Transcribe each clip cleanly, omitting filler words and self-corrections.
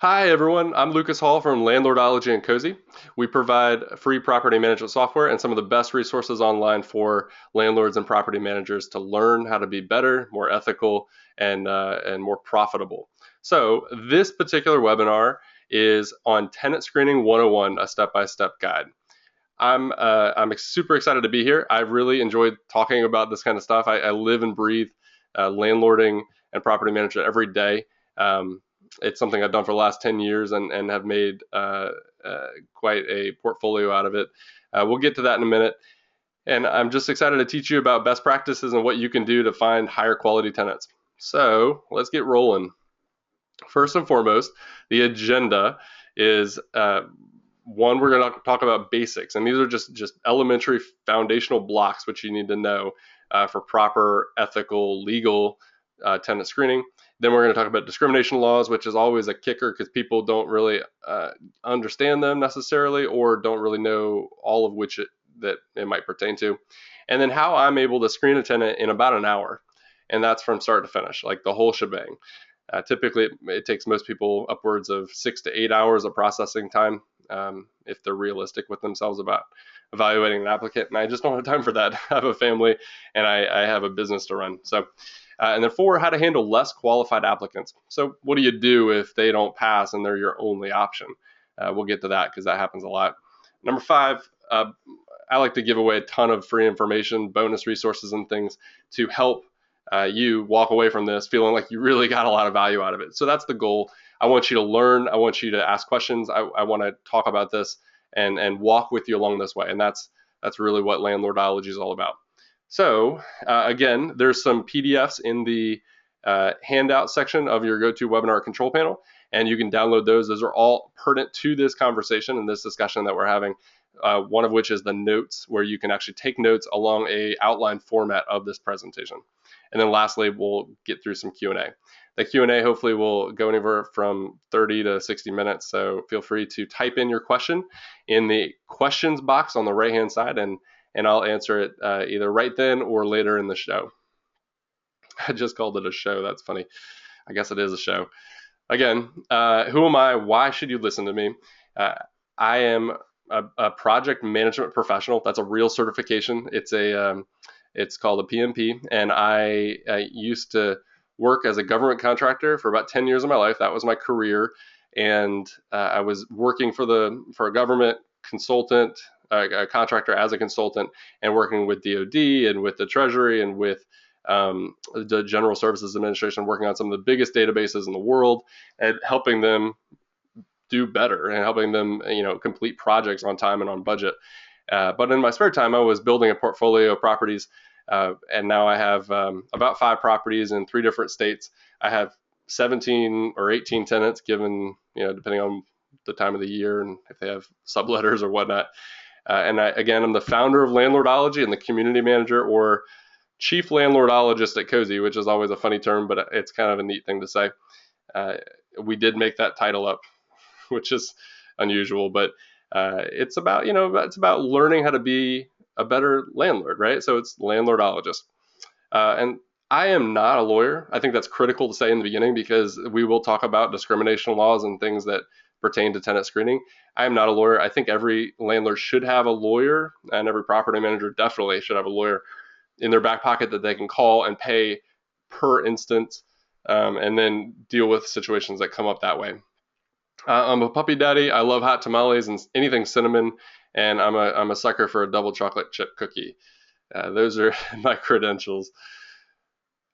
Hi everyone, I'm Lucas Hall from Landlordology and Cozy. We provide free property management software and some of the best resources online for landlords and property managers to learn how to be better, more ethical, and more profitable. So this particular webinar is on Tenant Screening 101, a step-by-step guide. I'm super excited to be here. I've really enjoyed talking about this kind of stuff. I live and breathe landlording and property management every day. It's something I've done for the last 10 years and have made quite a portfolio out of it. We'll get to that in a minute. And I'm just excited to teach you about best practices and what you can do to find higher quality tenants. So let's get rolling. First and foremost, the agenda is one, we're going to talk about basics, and these are just elementary foundational blocks which you need to know for proper ethical legal tenant screening. Then we're going to talk about discrimination laws, which is always a kicker because people don't really understand them necessarily or don't really know all of which that it might pertain to. And then how I'm able to screen a tenant in about an hour, and that's from start to finish, like the whole shebang. Typically, it takes most people upwards of 6 to 8 hours of processing time if they're realistic with themselves about evaluating an applicant. And I just don't have time for that. I have a family and I have a business to run. So, and then 4, how to handle less qualified applicants. So what do you do if they don't pass and they're your only option? We'll get to that because that happens a lot. Number 5, I like to give away a ton of free information, bonus resources, and things to help you walk away from this feeling like you really got a lot of value out of it. So that's the goal. I want you to learn. I want you to ask questions. I want to talk about this and walk with you along this way. And that's really what landlordology is all about. So again, there's some PDFs in the handout section of your GoToWebinar control panel, and you can download those. Those are all pertinent to this conversation and this discussion that we're having. One of which is the notes, where you can actually take notes along a outline format of this presentation. And then lastly, we'll get through some Q&A. The Q&A hopefully will go anywhere from 30 to 60 minutes, so feel free to type in your question in the questions box on the right-hand side, and I'll answer it either right then or later in the show. I just called it a show. That's funny. I guess it is a show. Again, who am I? Why should you listen to me? I am a project management professional. That's a real certification. It's called a PMP, and I used to work as a government contractor for about 10 years of my life. That was my career, and I was working for a government consultant, a contractor as a consultant, and working with DoD and with the Treasury and with the General Services Administration, working on some of the biggest databases in the world and helping them do better and helping them, complete projects on time and on budget. But in my spare time, I was building a portfolio of properties, and now I have about 5 properties in 3 different states. I have 17 or 18 tenants, given, depending on the time of the year and if they have subletters or whatnot. And I'm the founder of Landlordology and the community manager or chief landlordologist at Cozy, which is always a funny term, but it's kind of a neat thing to say. We did make that title up, which is unusual, but it's about learning how to be a better landlord, right? So it's landlordologist. And I am not a lawyer. I think that's critical to say in the beginning because we will talk about discrimination laws and things that pertain to tenant screening. I am not a lawyer. I think every landlord should have a lawyer, and every property manager definitely should have a lawyer in their back pocket that they can call and pay per instance, and then deal with situations that come up that way. I'm a puppy daddy. I love hot tamales and anything cinnamon, and I'm a sucker for a double chocolate chip cookie. Those are my credentials.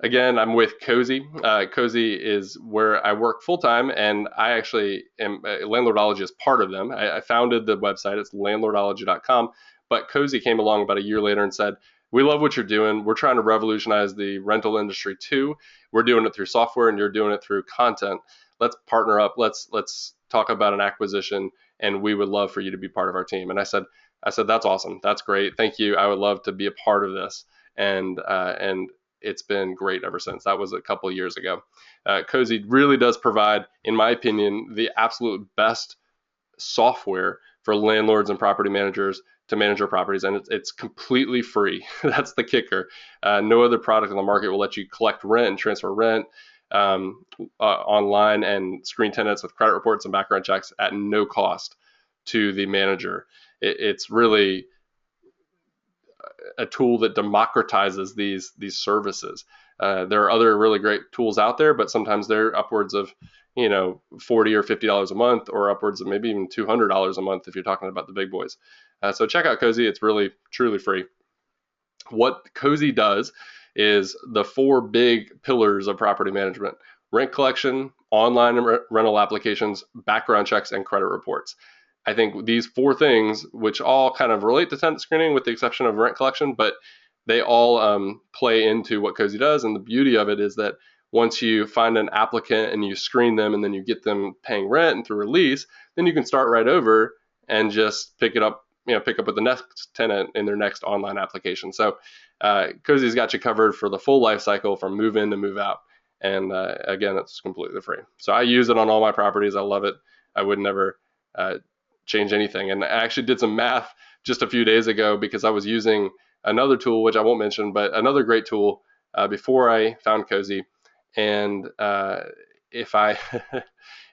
Again, I'm with Cozy. Cozy is where I work full time, and I actually am. Landlordology is part of them. I founded the website. It's landlordology.com. But Cozy came along about a year later and said, "We love what you're doing. We're trying to revolutionize the rental industry too. We're doing it through software, and you're doing it through content. Let's partner up. Let's talk about an acquisition, and we would love for you to be part of our team." And I said, that's awesome. That's great. Thank you. I would love to be a part of this. And it's been great ever since. That was a couple of years ago. Cozy really does provide, in my opinion, the absolute best software for landlords and property managers to manage their properties, and it's completely free. That's the kicker. No other product on the market will let you collect rent and transfer rent, online and screen tenants with credit reports and background checks at no cost to the manager. It's really a tool that democratizes these services. There are other really great tools out there, but sometimes they're upwards of $40 or $50 a month, or upwards of maybe even $200 a month if you're talking about the big boys. So check out Cozy. It's really truly free. What Cozy does is the four big pillars of property management: rent collection, online rental applications, background checks, and credit reports. I think these four things, which all kind of relate to tenant screening with the exception of rent collection, but they all play into what Cozy does. And the beauty of it is that once you find an applicant and you screen them and then you get them paying rent and through a lease, then you can start right over and just pick up with the next tenant in their next online application. So Cozy's got you covered for the full life cycle from move in to move out. And again, it's completely free. So I use it on all my properties. I love it. I would never change anything. And I actually did some math just a few days ago because I was using another tool, which I won't mention, but another great tool before I found Cozy. And if I,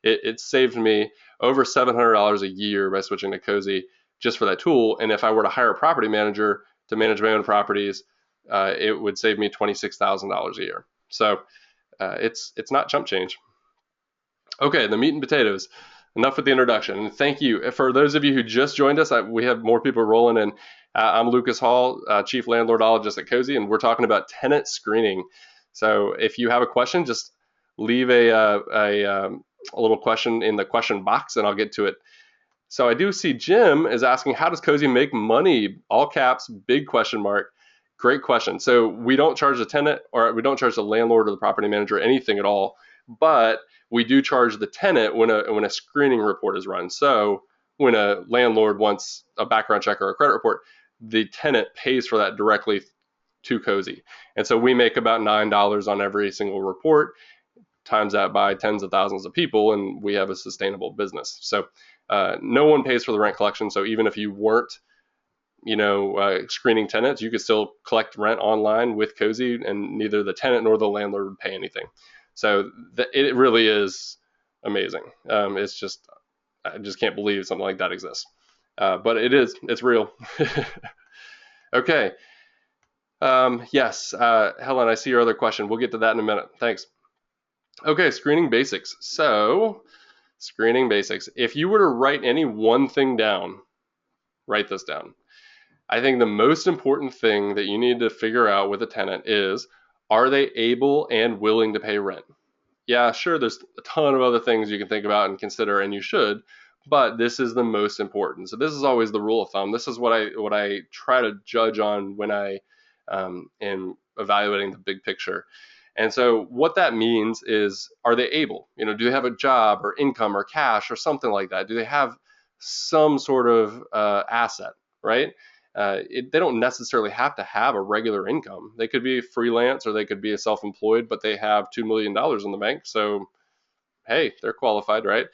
it saved me over $700 a year by switching to Cozy just for that tool. And if I were to hire a property manager to manage my own properties, it would save me $26,000 a year. So it's not chump change. Okay, the meat and potatoes. Enough with the introduction. And thank you. For those of you who just joined us, we have more people rolling in. I'm Lucas Hall, Chief Landlordologist at Cozy, and we're talking about tenant screening. So if you have a question, just leave a little question in the question box, and I'll get to it. So I do see Jim is asking, how does Cozy make money? All caps, big question mark. Great question. So we don't charge the tenant, or we don't charge the landlord or the property manager anything at all, but we do charge the tenant when a screening report is run. So when a landlord wants a background check or a credit report, the tenant pays for that directly to Cozy. And so we make about $9 on every single report, times that by tens of thousands of people, and we have a sustainable business. So no one pays for the rent collection. So even if you weren't screening tenants, you could still collect rent online with Cozy, and neither the tenant nor the landlord would pay anything. So it really is amazing. It's just, I just can't believe something like that exists. But it's real. Okay. Yes, Helen, I see your other question. We'll get to that in a minute. Thanks. Okay, screening basics. So screening basics. If you were to write any one thing down, write this down. I think the most important thing that you need to figure out with a tenant is, are they able and willing to pay rent? Yeah, sure, there's a ton of other things you can think about and consider, and you should, but this is the most important. So this is always the rule of thumb. This is what I try to judge on when I am evaluating the big picture. And so what that means is, are they able? Do they have a job or income or cash or something like that? Do they have some sort of asset, right? They don't necessarily have to have a regular income. They could be freelance or they could be a self-employed, but they have $2 million in the bank. So, hey, they're qualified, right?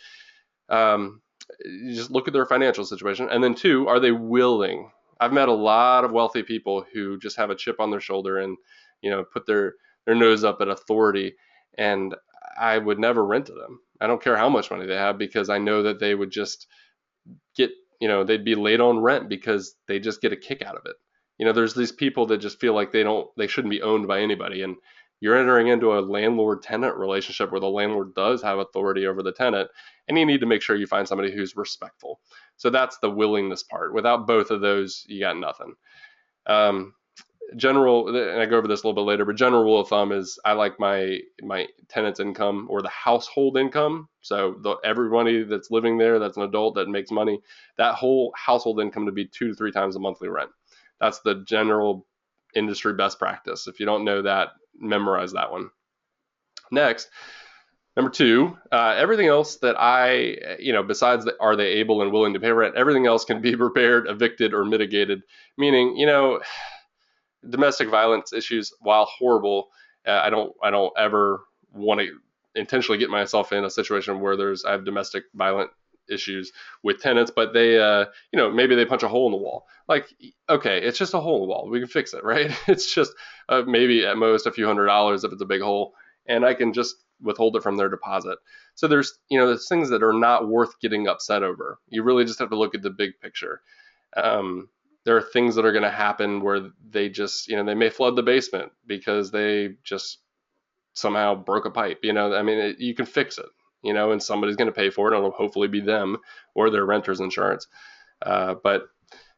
You just look at their financial situation. And then two, are they willing? I've met a lot of wealthy people who just have a chip on their shoulder and, put their nose up at authority. And I would never rent to them. I don't care how much money they have, because I know that they would just get, they'd be late on rent because they just get a kick out of it. There's these people that just feel like they shouldn't be owned by anybody. And you're entering into a landlord-tenant relationship where the landlord does have authority over the tenant, and you need to make sure you find somebody who's respectful. So that's the willingness part. Without both of those, you got nothing. General, and I go over this a little bit later, but general rule of thumb is I like my tenant's income, or the household income. So everybody that's living there, that's an adult that makes money, that whole household income to be 2 to 3 times the monthly rent. That's the general industry best practice. If you don't know that, memorize that one. Next, number 2, everything else that besides are they able and willing to pay rent, everything else can be repaired, evicted, or mitigated. Meaning, domestic violence issues, while horrible, I don't ever want to intentionally get myself in a situation where I have domestic violent issues with tenants, but they, maybe they punch a hole in the wall. Like, okay, it's just a hole in the wall. We can fix it, right? It's just maybe at most a few $100s if it's a big hole, and I can just withhold it from their deposit. So there's things that are not worth getting upset over. You really just have to look at the big picture. There are things that are going to happen where they may flood the basement because they just somehow broke a pipe. You can fix it. And somebody's going to pay for it. It'll hopefully be them or their renter's insurance. But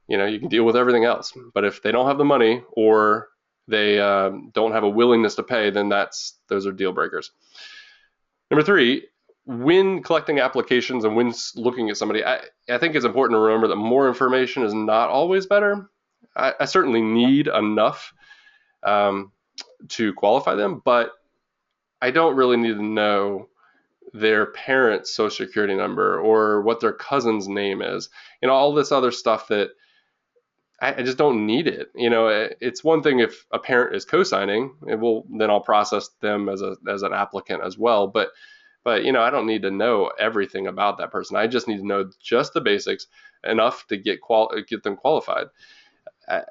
you can deal with everything else. But if they don't have the money or they don't have a willingness to pay, then those are deal breakers. Number three, when collecting applications and when looking at somebody, I think it's important to remember that more information is not always better. I certainly need enough to qualify them, but I don't really need to know their parent's social security number or what their cousin's name is. All this other stuff that I just don't need it. It's one thing if a parent is co-signing, then I'll process them as an applicant as well. But I don't need to know everything about that person. I just need to know just the basics enough to get them qualified. I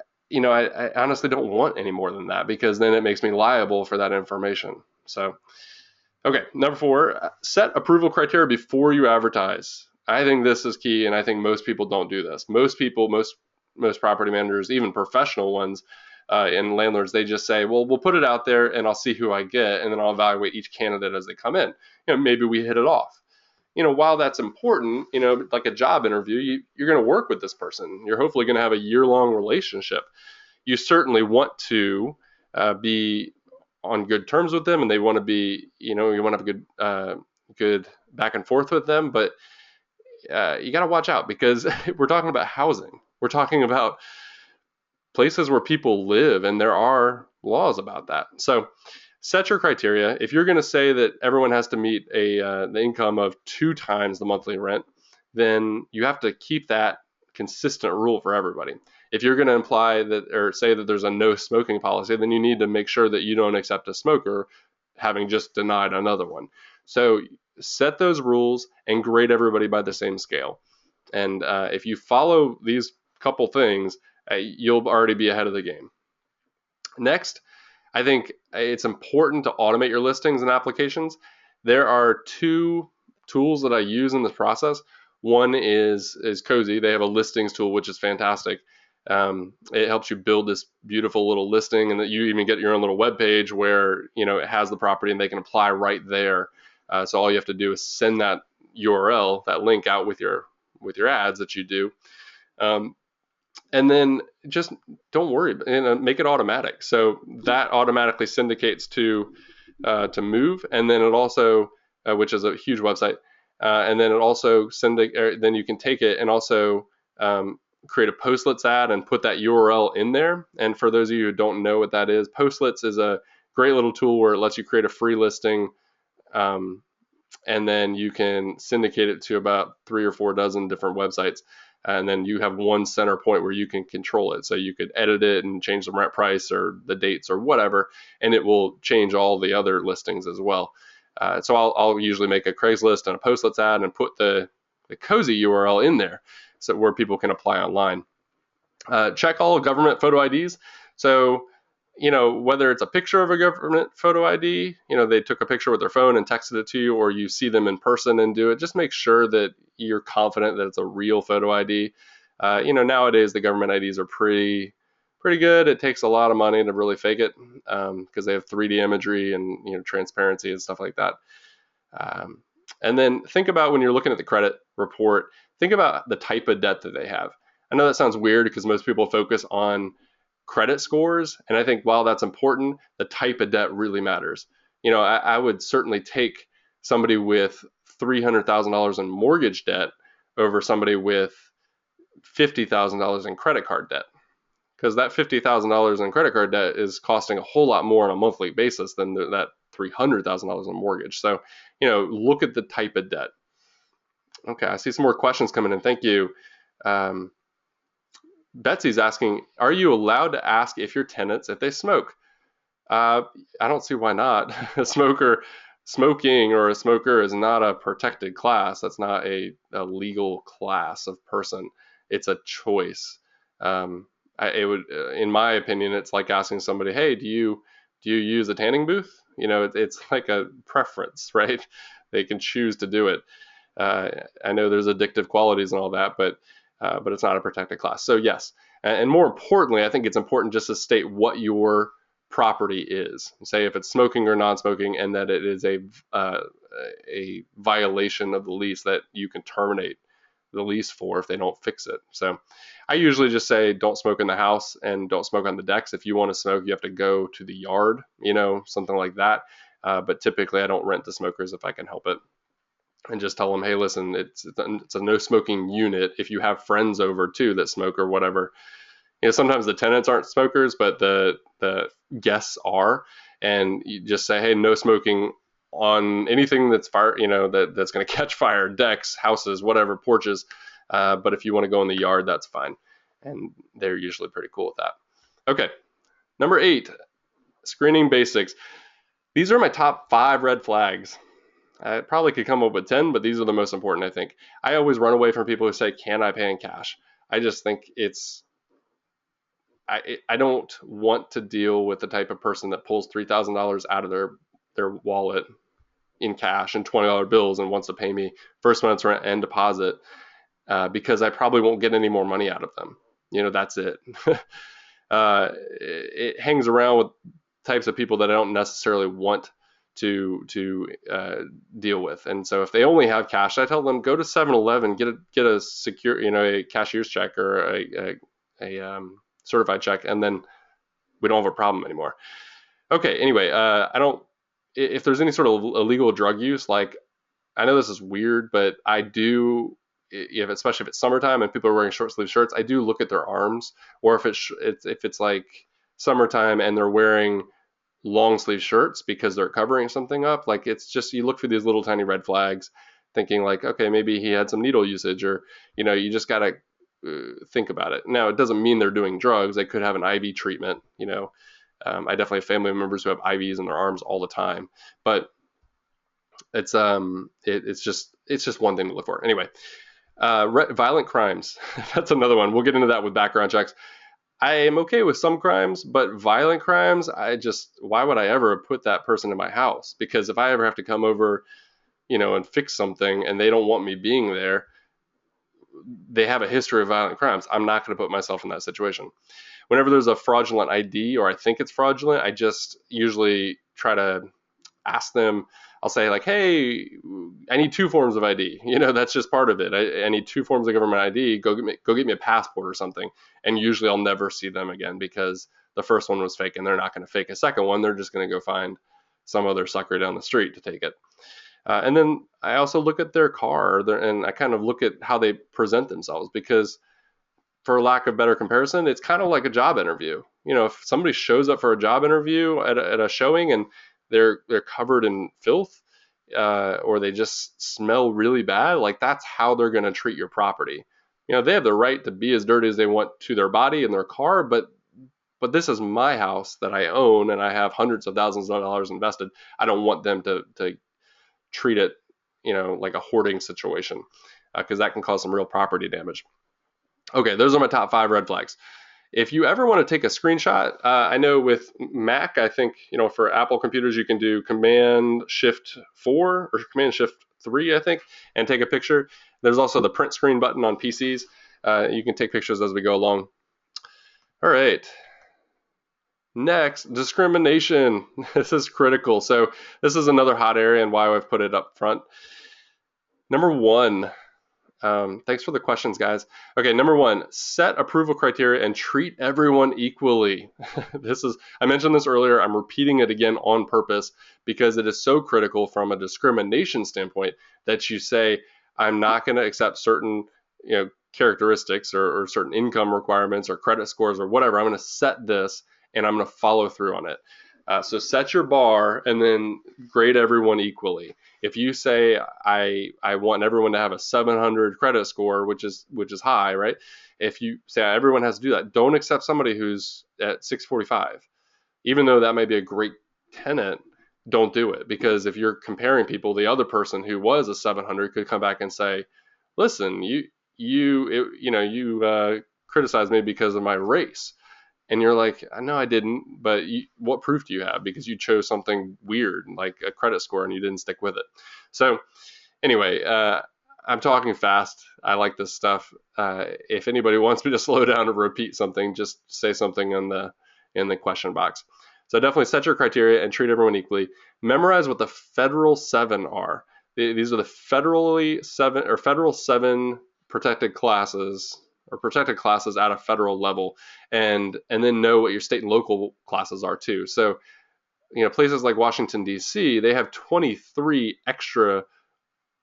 honestly don't want any more than that because then it makes me liable for that information. So, okay, number four, set approval criteria before you advertise. I think this is key, and I think most people don't do this. Most property managers, even professional ones, and landlords, they just say, well, we'll put it out there and I'll see who I get, and then I'll evaluate each candidate as they come in. Maybe we hit it off. While that's important, like a job interview, you're going to work with this person. You're hopefully going to have a year-long relationship. You certainly want to be on good terms with them, and they want to be, you want to have a good back and forth with them. But you got to watch out because we're talking about housing. We're talking about places where people live, and there are laws about that. So set your criteria. If you're going to say that everyone has to meet the income of 2 times the monthly rent, then you have to keep that consistent rule for everybody. If you're going to imply that or say that there's a no smoking policy, then you need to make sure that you don't accept a smoker having just denied another one. So set those rules and grade everybody by the same scale. And if you follow these couple things, you'll already be ahead of the game. Next, I think it's important to automate your listings and applications. There are 2 tools that I use in this process. One is Cozy. They have a listings tool, which is fantastic. It helps you build this beautiful little listing, and that you even get your own little web page where it has the property and they can apply right there. So all you have to do is send that URL, that link out with your ads that you do. And then just don't worry, make it automatic. So that automatically syndicates to Move, and then it also, which is a huge website, and then it also then you can take it and also create a Postlets ad and put that URL in there. And for those of you who don't know what that is, Postlets is a great little tool where it lets you create a free listing, and then you can syndicate it to about 3 or 4 dozen different websites. And then you have one center point where you can control it. So you could edit it and change the rent price or the dates or whatever, and it will change all the other listings as well. So I'll usually make a Craigslist and a Postlets ad and put the Cozy URL in there, so where people can apply online. Check all government photo IDs. So whether it's a picture of a government photo ID, they took a picture with their phone and texted it to you, or you see them in person and do it, just make sure that you're confident that it's a real photo ID. Nowadays the government IDs are pretty good. It takes a lot of money to really fake it because they have 3D imagery and transparency and stuff like that. And then think about when you're looking at the credit report, think about the type of debt that they have. I know that sounds weird because most people focus on credit scores, and I think while that's important, the type of debt really matters. I would certainly take somebody with $300,000 in mortgage debt over somebody with $50,000 in credit card debt, because that $50,000 in credit card debt is costing a whole lot more on a monthly basis than that $300,000 in mortgage. So look at the type of debt. Okay, I see some more questions coming in. Thank you. Betsy's asking, are you allowed to ask if your tenants, if they smoke? I don't see why not. Smoking or a smoker is not a protected class. That's not a legal class of person. It's a choice. It would, in my opinion, it's like asking somebody, hey, do you use a tanning booth? It's like a preference, right? They can choose to do it. I know there's addictive qualities and all that, but it's not a protected class. So yes, and more importantly, I think it's important just to state what your property is. Say if it's smoking or non-smoking, and that it is a violation of the lease that you can terminate the lease for if they don't fix it. So I usually just say don't smoke in the house and don't smoke on the decks. If you want to smoke, you have to go to the yard, something like that. But typically I don't rent to smokers if I can help it. And just tell them, hey, listen, it's a no smoking unit. If you have friends over too that smoke or whatever, sometimes the tenants aren't smokers, but the guests are, and you just say, hey, no smoking on anything that's fire, that's going to catch fire, decks, houses, whatever, porches. But if you want to go in the yard, that's fine, and they're usually pretty cool with that. Okay, number 8, screening basics. These are my top 5 red flags. I probably could come up with 10, but these are the most important, I think. I always run away from people who say, can I pay in cash? I just think I don't want to deal with the type of person that pulls $3,000 out of their wallet in cash and $20 bills and wants to pay me first month's rent and deposit because I probably won't get any more money out of them. That's it. It hangs around with types of people that I don't necessarily want to deal with. And so if they only have cash, I tell them go to 7-Eleven, get a secure, a cashier's check or a certified check, and then we don't have a problem anymore. Okay, anyway, if there's any sort of illegal drug use, like, I know this is weird, but I do, especially if it's summertime and people are wearing short sleeve shirts, I do look at their arms, or if it's like summertime and they're wearing long sleeve shirts because they're covering something up. Like, it's just, you look for these little tiny red flags thinking like, okay, maybe he had some needle usage, or, you just got to think about it. Now, it doesn't mean they're doing drugs. They could have an IV treatment, I definitely have family members who have IVs in their arms all the time, but it's just one thing to look for. Anyway, violent crimes. That's another one. We'll get into that with background checks. I am okay with some crimes, but violent crimes, why would I ever put that person in my house? Because if I ever have to come over, and fix something and they don't want me being there, they have a history of violent crimes, I'm not going to put myself in that situation. Whenever there's a fraudulent ID, or I think it's fraudulent, I just usually try to ask them. I'll say like, hey, I need 2 forms of ID. That's just part of it. I need 2 forms of government ID. Go get me a passport or something. And usually I'll never see them again because the first one was fake, and they're not going to fake a second one. They're just going to go find some other sucker down the street to take it. And then I also look at their car, and I kind of look at how they present themselves, because for lack of better comparison, it's kind of like a job interview. If somebody shows up for a job interview at a showing and they're covered in filth, or they just smell really bad, like, that's how they're going to treat your property. They have the right to be as dirty as they want to their body and their car, but this is my house that I own, and I have hundreds of thousands of dollars invested. I don't want them to treat it, like a hoarding situation, because that can cause some real property damage. Okay, those are my top 5 red flags. If you ever want to take a screenshot, I know with Mac, I think, for Apple computers, you can do Command Shift 4 or Command Shift 3, I think, and take a picture. There's also the print screen button on PCs. You can take pictures as we go along. All right. Next, discrimination. This is critical. So this is another hot area and why I've put it up front. Number 1. Thanks for the questions, guys. Okay, number 1, set approval criteria and treat everyone equally. I mentioned this earlier. I'm repeating it again on purpose because it is so critical from a discrimination standpoint that you say, I'm not going to accept certain, characteristics or certain income requirements or credit scores or whatever. I'm going to set this and I'm going to follow through on it. So set your bar and then grade everyone equally. If you say I want everyone to have a 700 credit score, which is high, right? If you say everyone has to do that, don't accept somebody who's at 645. Even though that may be a great tenant, don't do it, because if you're comparing people, the other person who was a 700 could come back and say, listen, you criticized me because of my race. And you're like, no, I didn't. But what proof do you have? Because you chose something weird, like a credit score, and you didn't stick with it. So anyway, I'm talking fast. I like this stuff. If anybody wants me to slow down or repeat something, just say something in the question box. So definitely set your criteria and treat everyone equally. Memorize what the federal seven are. These are the federal seven protected classes or protected classes at a federal level, and then know what your state and local classes are too. So places like Washington D.C., they have 23 extra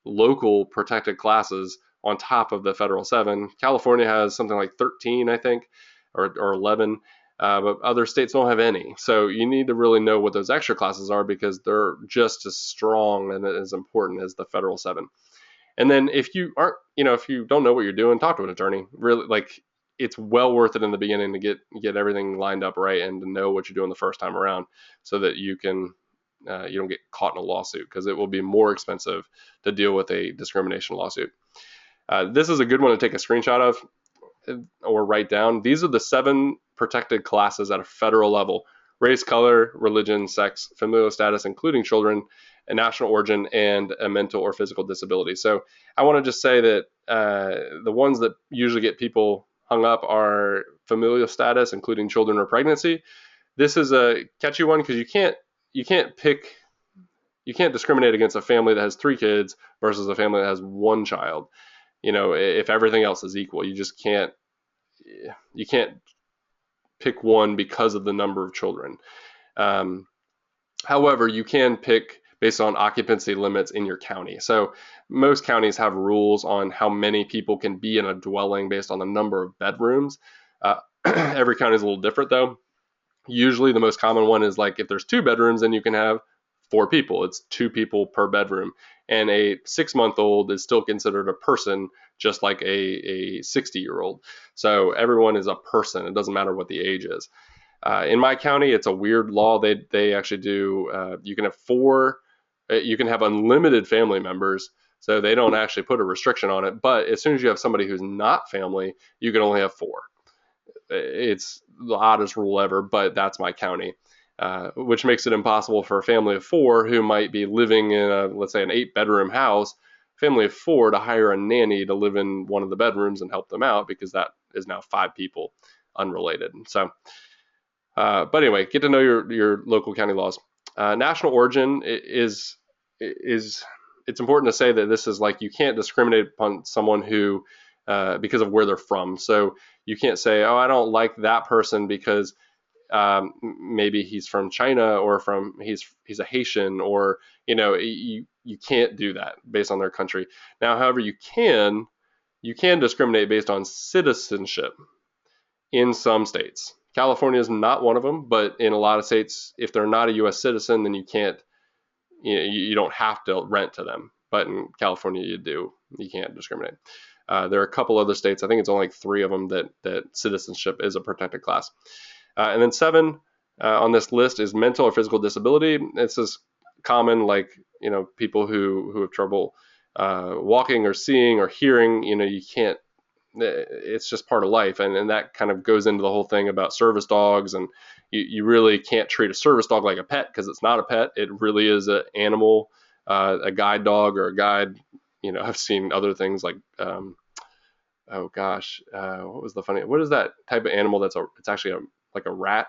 local protected classes on top of the federal seven. California has something like 13, I think, or 11, but other states don't have any. So you need to really know what those extra classes are because they're just as strong and as important as the federal seven. And then if you aren't, if you don't know what you're doing, talk to an attorney. Really, like it's well worth it in the beginning to get everything lined up right and to know what you're doing the first time around, so that you don't get caught in a lawsuit, because it will be more expensive to deal with a discrimination lawsuit. This is a good one to take a screenshot of or write down. These are the 7 protected classes at a federal level: race, color, religion, sex, familial status, including children, a national origin, and a mental or physical disability. So I want to just say that the ones that usually get people hung up are familial status, including children or pregnancy. This is a catchy one because you can't discriminate against a family that has 3 kids versus a family that has 1 child. If everything else is equal, you can't pick one because of the number of children. Um, However, you can pick based on occupancy limits in your county. So most counties have rules on how many people can be in a dwelling based on the number of bedrooms. Every county is a little different though. Usually the most common one is like if there's 2 bedrooms, then you can have 4 people. It's 2 people per bedroom. And a 6-month-old is still considered a person, just like a 60-year-old. So everyone is a person. It doesn't matter what the age is. In my county, it's a weird law. They actually do. You can have 4. You can have unlimited family members. So they don't actually put a restriction on it. But as soon as you have somebody who's not family, you can only have 4. It's the oddest rule ever, but that's my county, which makes it impossible for a family of 4 who might be living in let's say an 8-bedroom house, family of 4, to hire a nanny to live in one of the bedrooms and help them out, because that is now 5 people unrelated. So, but anyway, get to know your local county laws. National origin is it's important to say that this is like, you can't discriminate upon someone who because of where they're from. So you can't say, oh, I don't like that person because maybe he's from China, or he's a Haitian, or you can't do that based on their country. Now, however, you can discriminate based on citizenship in some states. California is not one of them, but in a lot of states, if they're not a U.S. citizen, then you don't have to rent to them. But in California, you can't discriminate. There are a couple other states, I think it's only like 3 of them, that citizenship is a protected class. And then 7 on this list is mental or physical disability. It's as common, like people who have trouble walking or seeing or hearing. You can't. It's just part of life, and that kind of goes into the whole thing about service dogs. And you really can't treat a service dog like a pet, because it's not a pet. It really is an animal, a guide dog or a guide. I've seen other things like oh gosh, what is that type of animal it's actually like a rat.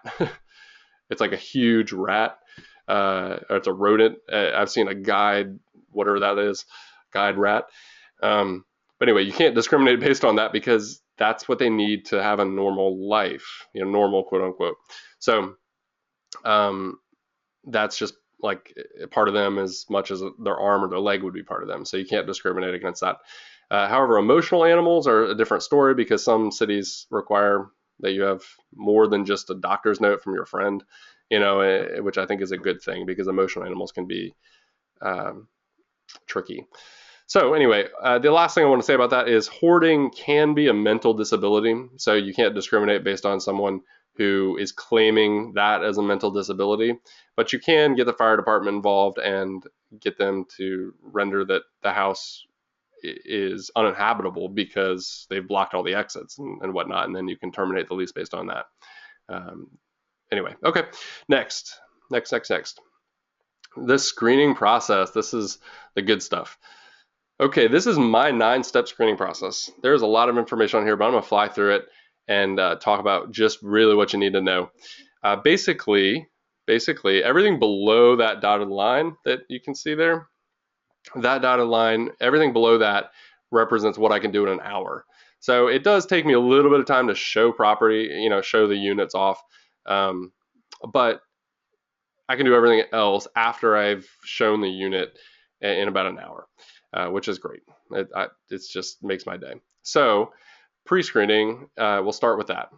It's like a huge rat, or it's a rodent. I've seen a guide, whatever that is, guide rat. But anyway, you can't discriminate based on that, because that's what they need to have a normal life, normal, quote unquote. So that's just like part of them as much as their arm or their leg would be part of them. So you can't discriminate against that. However, emotional animals are a different story, because some cities require that you have more than just a doctor's note from your friend, which I think is a good thing, because emotional animals can be tricky. So anyway, the last thing I want to say about that is hoarding can be a mental disability. So you can't discriminate based on someone who is claiming that as a mental disability, but you can get the fire department involved and get them to render that the house is uninhabitable because they've blocked all the exits and whatnot, and then you can terminate the lease based on that. Um, anyway, okay, next. This screening process, this is the good stuff. Okay, this is my 9-step screening process. There's a lot of information on here, but I'm going to fly through it and talk about just really what you need to know. Basically, everything below that dotted line that you can see there, that dotted line, everything below that represents what I can do in an hour. So it does take me a little bit of time to show property, show the units off. But I can do everything else after I've shown the unit in about an hour, which is great. It just makes my day. So pre-screening, we'll start with that.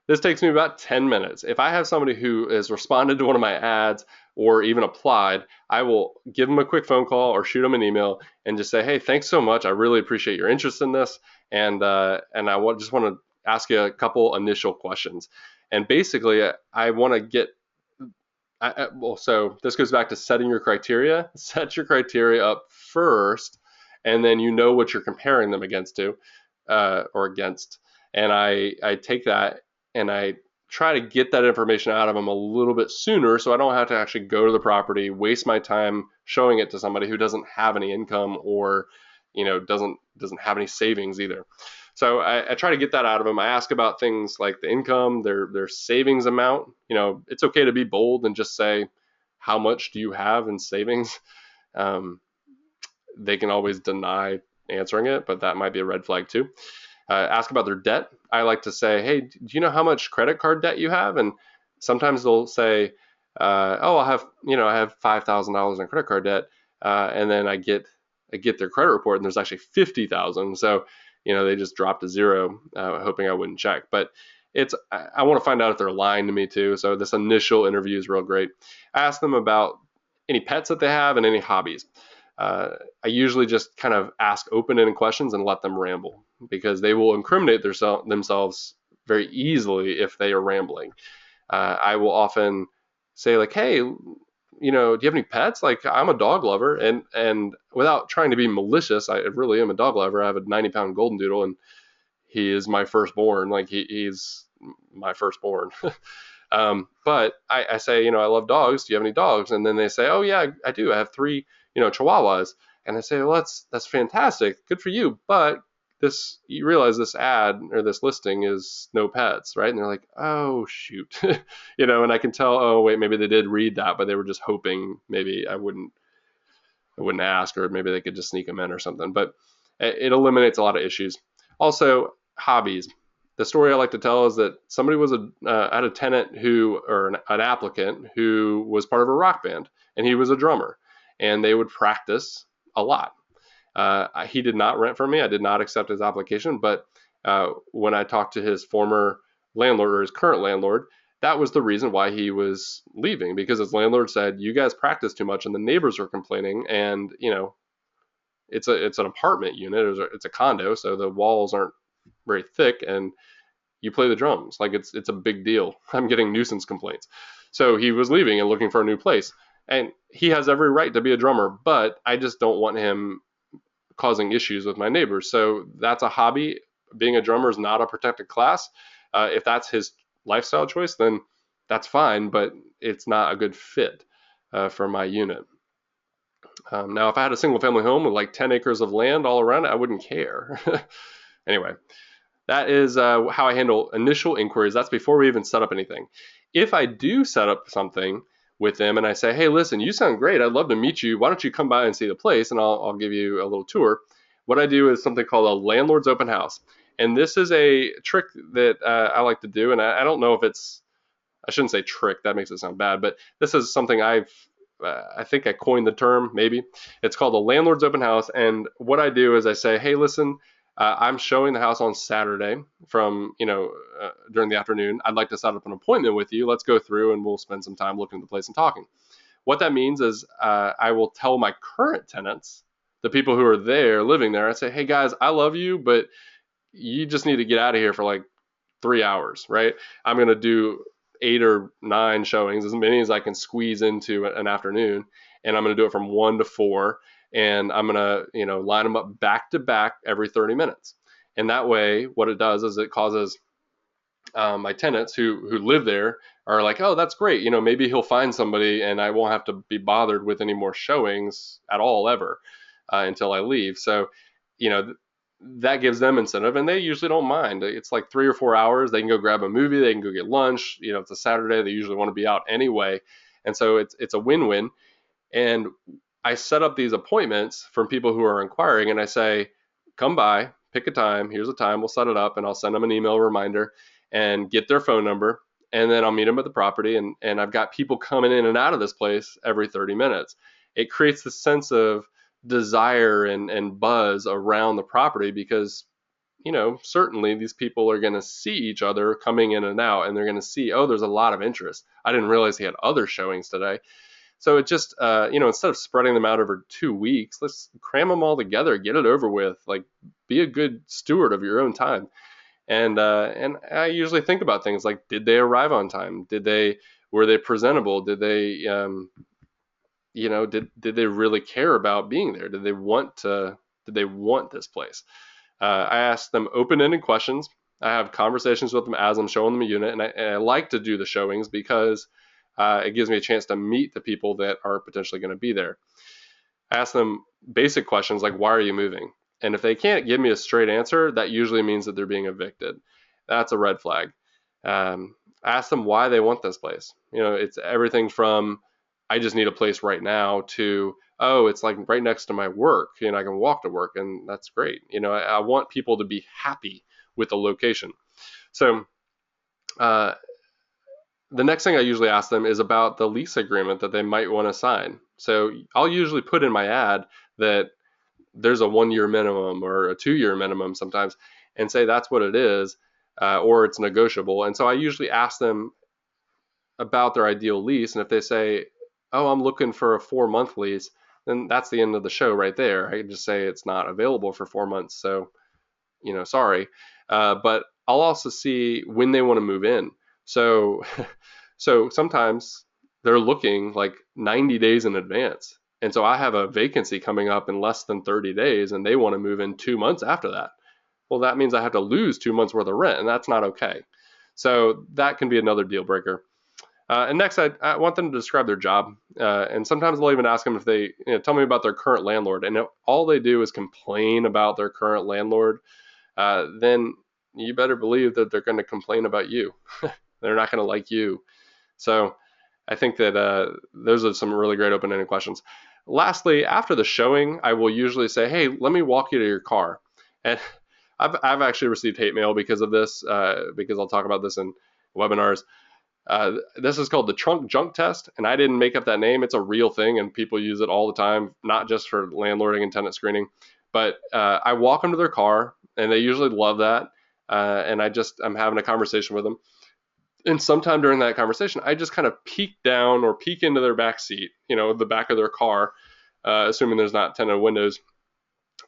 This takes me about 10 minutes. If I have somebody who has responded to one of my ads or even applied, I will give them a quick phone call or shoot them an email and just say, hey, thanks so much. I really appreciate your interest in this. And I just want to ask you a couple initial questions. And basically, I want to get so this goes back to setting your criteria. Set your criteria up first, and then you know what you're comparing them against or against. And I take that and I try to get that information out of them a little bit sooner, so I don't have to actually go to the property, waste my time showing it to somebody who doesn't have any income or doesn't have any savings either. So I try to get that out of them. I ask about things like the income, their savings amount. It's okay to be bold and just say, how much do you have in savings? They can always deny answering it, but that might be a red flag too. Ask about their debt. I like to say, hey, do you know how much credit card debt you have? And sometimes they'll say, oh, I have $5,000 in credit card debt. And then I get their credit report and there's actually 50,000. So they just dropped to zero, hoping I wouldn't check. But I want to find out if they're lying to me too. So this initial interview is real great. I ask them about any pets that they have and any hobbies. I usually just kind of ask open-ended questions and let them ramble because they will incriminate themselves very easily if they are rambling. I will often say like, hey, do you have any pets? Like, I'm a dog lover, and without trying to be malicious, I really am a dog lover. I have a 90-pound golden doodle, and he is my firstborn. Like, he's my firstborn. But I say, I love dogs. Do you have any dogs? And then they say, oh yeah, I do. I have 3, Chihuahuas. And I say, well, that's fantastic. Good for you. But you realize this ad or this listing is no pets, right? And they're like, oh shoot, and I can tell, oh wait, maybe they did read that, but they were just hoping maybe I wouldn't ask, or maybe they could just sneak them in or something. But it eliminates a lot of issues. Also, hobbies. The story I like to tell is that somebody had a tenant an applicant who was part of a rock band, and he was a drummer, and they would practice a lot. He did not rent from me. I did not accept his application, but when I talked to his former landlord or his current landlord, that was the reason why he was leaving, because his landlord said, you guys practice too much and the neighbors are complaining, and it's an apartment unit, it's a condo, so the walls aren't very thick, and you play the drums, like it's a big deal. I'm getting nuisance complaints. So he was leaving and looking for a new place, and he has every right to be a drummer, but I just don't want him causing issues with my neighbors. So that's a hobby. Being a drummer is not a protected class. If that's his lifestyle choice, then that's fine, but it's not a good fit for my unit. Now, if I had a single family home with like 10 acres of land all around it, I wouldn't care. Anyway, that is how I handle initial inquiries. That's before we even set up anything. If I do set up something with them and I say, hey, listen, you sound great. I'd love to meet you. Why don't you come by and see the place, and I'll give you a little tour. What I do is something called a landlord's open house. And this is a trick that I like to do. And I don't know if I shouldn't say trick. That makes it sound bad. But this is something I think I coined the term, maybe. It's called a landlord's open house. And what I do is I say, hey, listen, I'm showing the house on Saturday from, during the afternoon. I'd like to set up an appointment with you. Let's go through and we'll spend some time looking at the place and talking. What that means is I will tell my current tenants, the people who are there living there, I say, hey guys, I love you, but you just need to get out of here for like 3 hours, right? I'm going to do 8 or 9 showings, as many as I can squeeze into an afternoon. And I'm going to do it from 1 to 4. And I'm going to, line them up back to back every 30 minutes. And that way, what it does is it causes my tenants who live there are like, oh, that's great. Maybe he'll find somebody and I won't have to be bothered with any more showings at all ever until I leave. So, you know, that gives them incentive, and they usually don't mind. It's like 3 or 4 hours. They can go grab a movie. They can go get lunch. It's a Saturday. They usually want to be out anyway, and so it's a win-win. And I set up these appointments for people who are inquiring, and I say, come by, pick a time. Here's a time. We'll set it up, and I'll send them an email reminder and get their phone number. And then I'll meet them at the property. And I've got people coming in and out of this place every 30 minutes. It creates this sense of desire and buzz around the property because, certainly these people are going to see each other coming in and out, and they're going to see, oh, there's a lot of interest. I didn't realize he had other showings today. So it just, instead of spreading them out over 2 weeks, let's cram them all together, get it over with. Like, be a good steward of your own time. And I usually think about things like, did they arrive on time? Were they presentable? Did they, did they really care about being there? Did they want this place? I ask them open-ended questions. I have conversations with them as I'm showing them a unit, and I like to do the showings because it gives me a chance to meet the people that are potentially going to be there. I ask them basic questions like, why are you moving? And if they can't give me a straight answer, that usually means that they're being evicted. That's a red flag. Ask them why they want this place. It's everything from, I just need a place right now, to, oh, it's like right next to my work. I can walk to work, and that's great. I want people to be happy with the location. So the next thing I usually ask them is about the lease agreement that they might want to sign. So I'll usually put in my ad that there's a 1 year minimum or a 2 year minimum sometimes, and say that's what it is, or it's negotiable. And so I usually ask them about their ideal lease. And if they say, oh, I'm looking for a 4-month lease, then that's the end of the show right there. I can just say it's not available for 4 months. So, sorry. But I'll also see when they want to move in. So sometimes they're looking like 90 days in advance. And so I have a vacancy coming up in less than 30 days, and they want to move in 2 months after that. Well, that means I have to lose 2 months worth of rent, and that's not okay. So that can be another deal breaker. And next, I want them to describe their job. And sometimes I'll even ask them if they tell me about their current landlord. And if all they do is complain about their current landlord, then you better believe that they're going to complain about you. They're not going to like you. So I think that those are some really great open-ended questions. Lastly, after the showing, I will usually say, hey, let me walk you to your car. And I've actually received hate mail because of this, because I'll talk about this in webinars. This is called the trunk junk test, and I didn't make up that name. It's a real thing, and people use it all the time, not just for landlording and tenant screening. But I walk them to their car, and they usually love that. And I'm having a conversation with them. And sometime during that conversation, I just kind of peek down or peek into their back seat, the back of their car, assuming there's not tinted windows,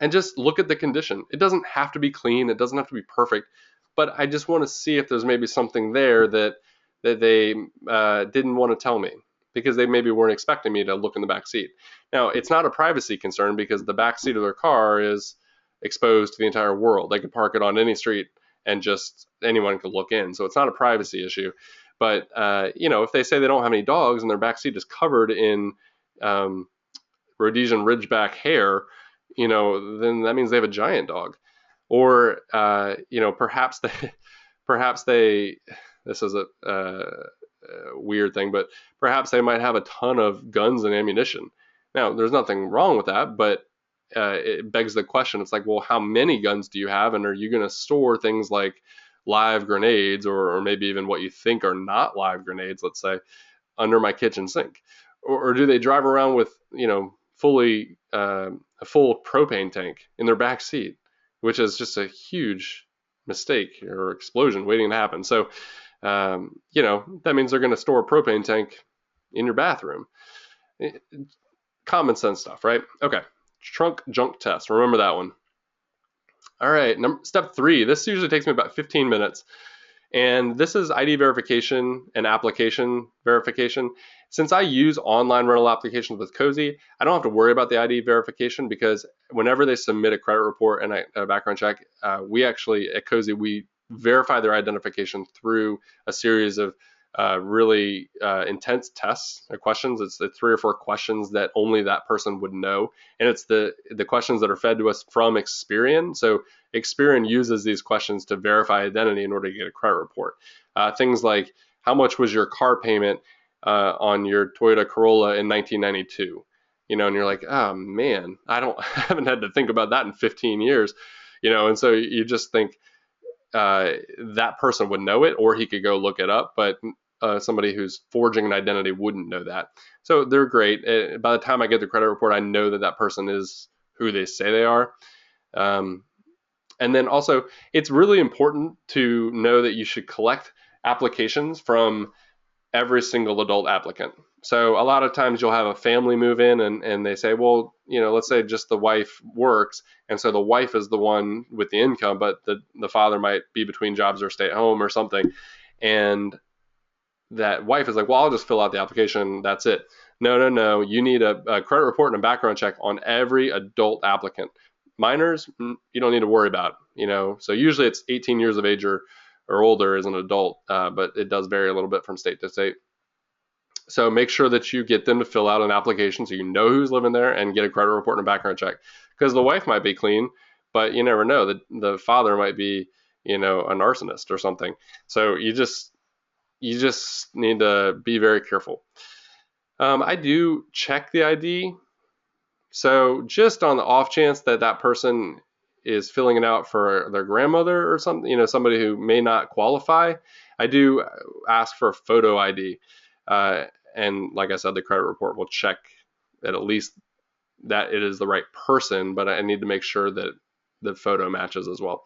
and just look at the condition. It doesn't have to be clean. It doesn't have to be perfect, but I just want to see if there's maybe something there that they didn't want to tell me, because they maybe weren't expecting me to look in the back seat. Now, it's not a privacy concern because the back seat of their car is exposed to the entire world. They could park it on any street and just anyone could look in. So it's not a privacy issue. But, if they say they don't have any dogs and their back seat is covered in Rhodesian Ridgeback hair, then that means they have a giant dog. Or, perhaps they, this is a weird thing, but perhaps they might have a ton of guns and ammunition. Now, there's nothing wrong with that, but it begs the question. It's like, well, how many guns do you have? And are you going to store things like live grenades or maybe even what you think are not live grenades, let's say, under my kitchen sink? Or do they drive around with, fully a full propane tank in their back seat, which is just a huge mistake or explosion waiting to happen? So, that means they're going to store a propane tank in your bathroom. Common sense stuff, right? Okay. Trunk junk test. Remember that one. All right. Step 3. This usually takes me about 15 minutes. And this is ID verification and application verification. Since I use online rental applications with Cozy, I don't have to worry about the ID verification, because whenever they submit a credit report and a background check, we actually at Cozy, we verify their identification through a series of really intense tests or questions. It's the 3 or 4 questions that only that person would know, and it's the questions that are fed to us from Experian. So Experian uses these questions to verify identity in order to get a credit report. Things like, how much was your car payment on your Toyota Corolla in 1992? And you're like, oh man, I haven't had to think about that in 15 years, and so you just think that person would know it, or he could go look it up, but somebody who's forging an identity wouldn't know that. So they're great. By the time I get the credit report, I know that person is who they say they are. And then also, it's really important to know that you should collect applications from every single adult applicant. So a lot of times you'll have a family move in and they say, well, let's say just the wife works. And so the wife is the one with the income, but the father might be between jobs or stay at home or something. And that wife is like, well, I'll just fill out the application. That's it. No. You need a credit report and a background check on every adult applicant. Minors, you don't need to worry about, So usually it's 18 years of age or older as an adult, but it does vary a little bit from state to state. So make sure that you get them to fill out an application so you know who's living there and get a credit report and a background check. Because the wife might be clean, but you never know. The father might be, a arsonist or something. So you just need to be very careful. I do check the ID. So just on the off chance that person is filling it out for their grandmother or something, somebody who may not qualify, I do ask for a photo ID. And like I said, the credit report will check at least that it is the right person, but I need to make sure that the photo matches as well.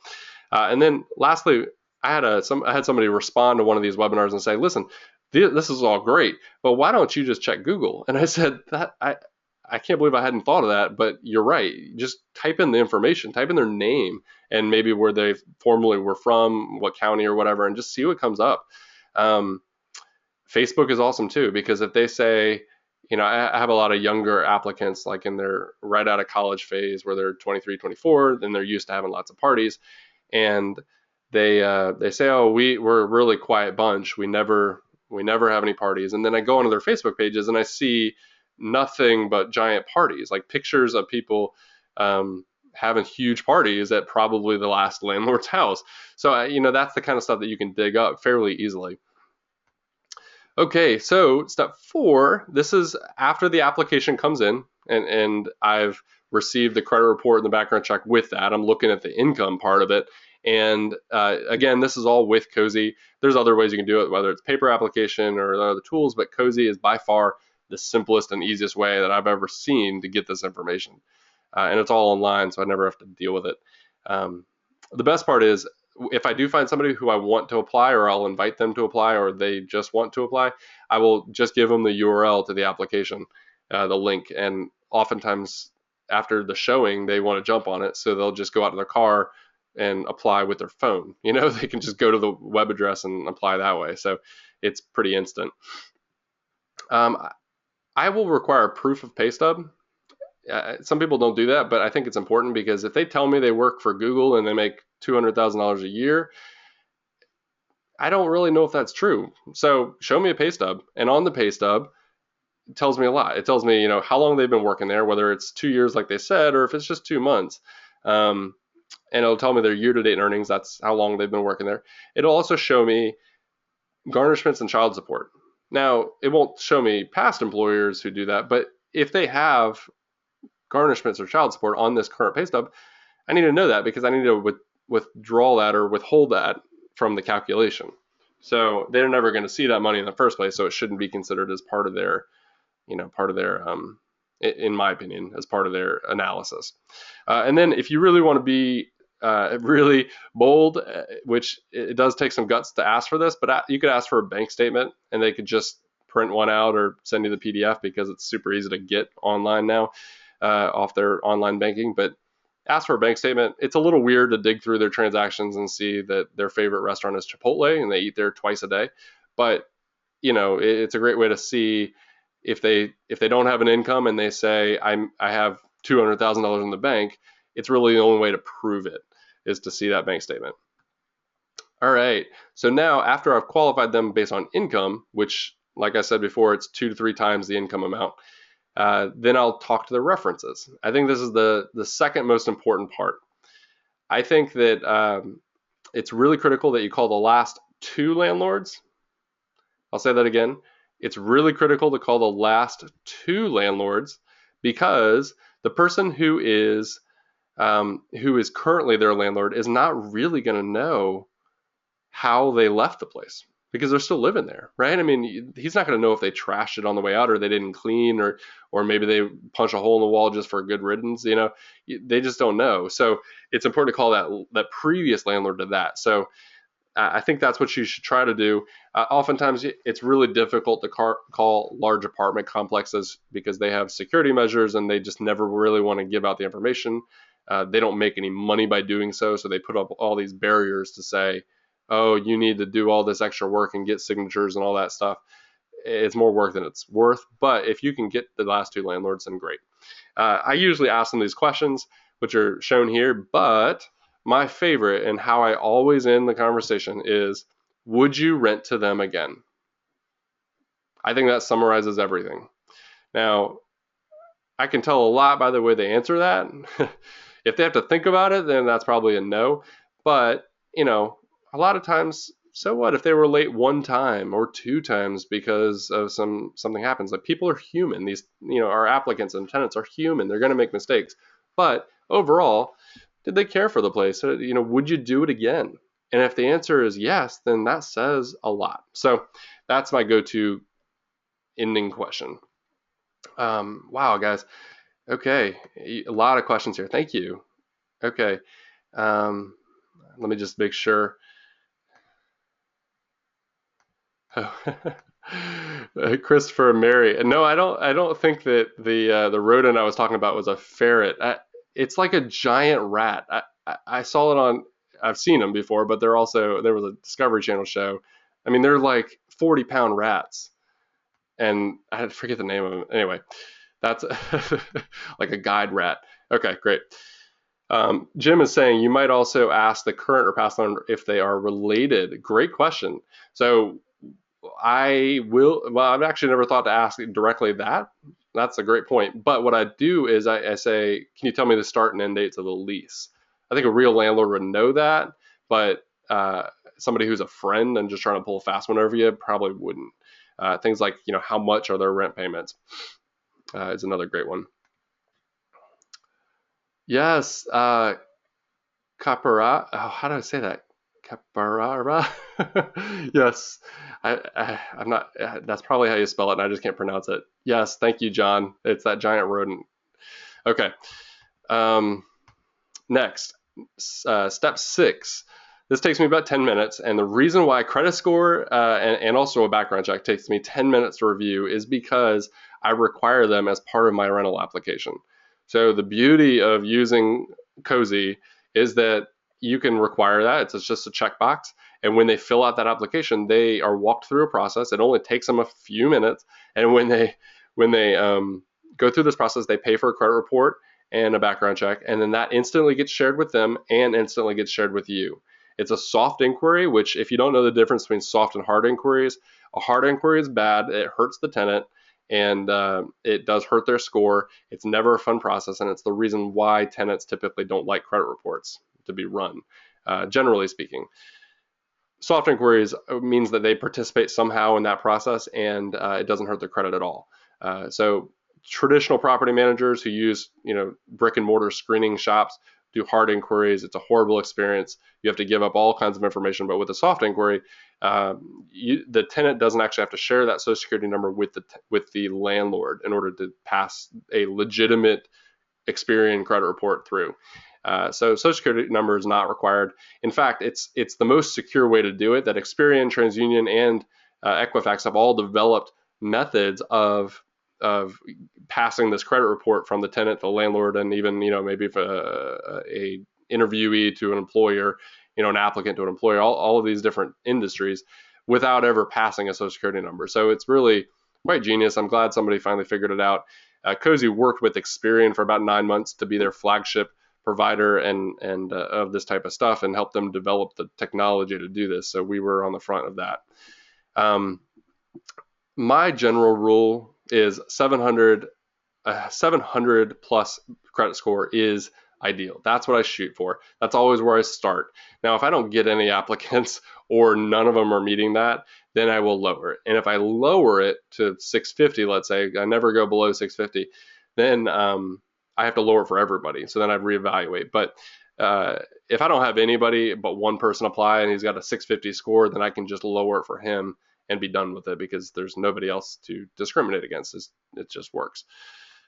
And then lastly, I had somebody respond to one of these webinars and say, listen, this is all great, but why don't you just check Google? And I said, that I can't believe I hadn't thought of that, but you're right. Just type in the information, type in their name and maybe where they formerly were from, what county or whatever, and just see what comes up. Facebook is awesome too, because if they say, I have a lot of younger applicants, like in their right out of college phase where they're 23, 24, then they're used to having lots of parties. And they say, oh, we're a really quiet bunch. We never have any parties. And then I go onto their Facebook pages and I see nothing but giant parties, like pictures of people having huge parties at probably the last landlord's house. So, that's the kind of stuff that you can dig up fairly easily. Okay, so step 4, this is after the application comes in and I've received the credit report and the background check with that. I'm looking at the income part of it. And again, this is all with Cozy. There's other ways you can do it, whether it's paper application or other tools, but Cozy is by far the simplest and easiest way that I've ever seen to get this information. And it's all online, so I never have to deal with it. The best part is, if I do find somebody who I want to apply, or I'll invite them to apply, or they just want to apply, I will just give them the URL to the application, the link. And oftentimes after the showing, they want to jump on it. So they'll just go out to their car and apply with their phone. They can just go to the web address and apply that way. So it's pretty instant. I will require proof of pay stub. Some people don't do that, but I think it's important because if they tell me they work for Google and they make $200,000 a year, I don't really know if that's true. So show me a pay stub, and on the pay stub, it tells me a lot. It tells me, how long they've been working there, whether it's 2 years like they said, or if it's just 2 months. And it'll tell me their year-to-date earnings. That's how long they've been working there. It'll also show me garnishments and child support. Now, it won't show me past employers who do that, but if they have garnishments or child support on this current pay stub, I need to know that because I need to withdraw that or withhold that from the calculation. So they're never going to see that money in the first place, so it shouldn't be considered as part of their, in my opinion, as part of their analysis. And then if you really want to be really bold, which it does take some guts to ask for this, but you could ask for a bank statement and they could just print one out or send you the PDF because it's super easy to get online now off their online banking. But ask for a bank statement. It's a little weird to dig through their transactions and see that their favorite restaurant is Chipotle and they eat there twice a day. But it's a great way to see if they don't have an income and they say I have $200,000 in the bank. It's really the only way to prove it is to see that bank statement. All right. So now, after I've qualified them based on income, which, like I said before, it's 2 to 3 times the income amount, then I'll talk to their references. I think this is the second most important part. I think that it's really critical that you call the last two landlords. I'll say that again. It's really critical to call the last two landlords because the person who is currently their landlord is not really going to know how they left the place because they're still living there, right? I mean, he's not going to know if they trashed it on the way out or they didn't clean or maybe they punch a hole in the wall just for a good riddance. They just don't know. So it's important to call that previous landlord to that. So I think that's what you should try to do. Oftentimes, it's really difficult to call large apartment complexes because they have security measures and they just never really want to give out the information. They don't make any money by doing so, so they put up all these barriers to say, oh, you need to do all this extra work and get signatures and all that stuff. It's more work than it's worth. But if you can get the last two landlords, then great. I usually ask them these questions, which are shown here, but my favorite and how I always end the conversation is, would you rent to them again? I think that summarizes everything. Now, I can tell a lot by the way they answer that. If they have to think about it, then that's probably a no. But, a lot of times, so what if they were late one time or two times because of something happens? Like, people are human. These, our applicants and tenants are human. They're going to make mistakes. But overall, did they care for the place? Would you do it again? And if the answer is yes, then that says a lot. So that's my go-to ending question. Wow, guys. Okay, a lot of questions here. Thank you. Okay, let me just make sure. Oh. Christopher and Mary. No, I don't. I don't think that the rodent I was talking about was a ferret. It's like a giant rat. I saw it on. I've seen them before, but there was a Discovery Channel show. I mean, they're like 40-pound rats, and I forget the name of them. Anyway, that's like a guide rat. Okay, great. Jim is saying you might also ask the current or past owner if they are related. Great question. So I will. Well, I've actually never thought to ask directly that. That's a great point. But what I do is I say, can you tell me the start and end dates of the lease? I think a real landlord would know that, but somebody who's a friend and just trying to pull a fast one over you probably wouldn't. Things like, how much are their rent payments is another great one. Yes, Capara. Oh, how do I say that? Caparara. Yes, I'm not. That's probably how you spell it, and I just can't pronounce it. Yes, thank you, John. It's that giant rodent. Okay. Next, step 6. This takes me about 10 minutes, and the reason why credit score and also a background check takes me 10 minutes to review is because I require them as part of my rental application. So the beauty of using Cozy is that you can require that. It's just a checkbox. And when they fill out that application, they are walked through a process. It only takes them a few minutes. And when they go through this process, they pay for a credit report and a background check. And then that instantly gets shared with them and instantly gets shared with you. It's a soft inquiry, which if you don't know the difference between soft and hard inquiries, a hard inquiry is bad. It hurts the tenant and it does hurt their score. It's never a fun process, and it's the reason why tenants typically don't like credit reports to be run, generally speaking. Soft inquiries means that they participate somehow in that process, and it doesn't hurt their credit at all. So traditional property managers who use brick and mortar screening shops do hard inquiries. It's a horrible experience. You have to give up all kinds of information. But with a soft inquiry, the tenant doesn't actually have to share that social security number with the landlord in order to pass a legitimate Experian credit report through. So social security number is not required. In fact, it's the most secure way to do it. That Experian, TransUnion, and Equifax have all developed methods of passing this credit report from the tenant to the landlord, and even maybe if a interviewee to an employer, an applicant to an employer, all of these different industries, without ever passing a social security number. So it's really quite genius. I'm glad somebody finally figured it out. Cozy worked with Experian for about 9 months to be their flagship provider and of this type of stuff, and help them develop the technology to do this. So we were on the front of that. My general rule is 700 plus credit score is ideal. That's what I shoot for. That's always where I start. Now, if I don't get any applicants or none of them are meeting that, then I will lower it. And if I lower it to 650, let's say, I never go below 650, then I have to lower it for everybody. So then I'd reevaluate. But if I don't have anybody but one person apply and he's got a 650 score, then I can just lower it for him and be done with it, because there's nobody else to discriminate against. It just works.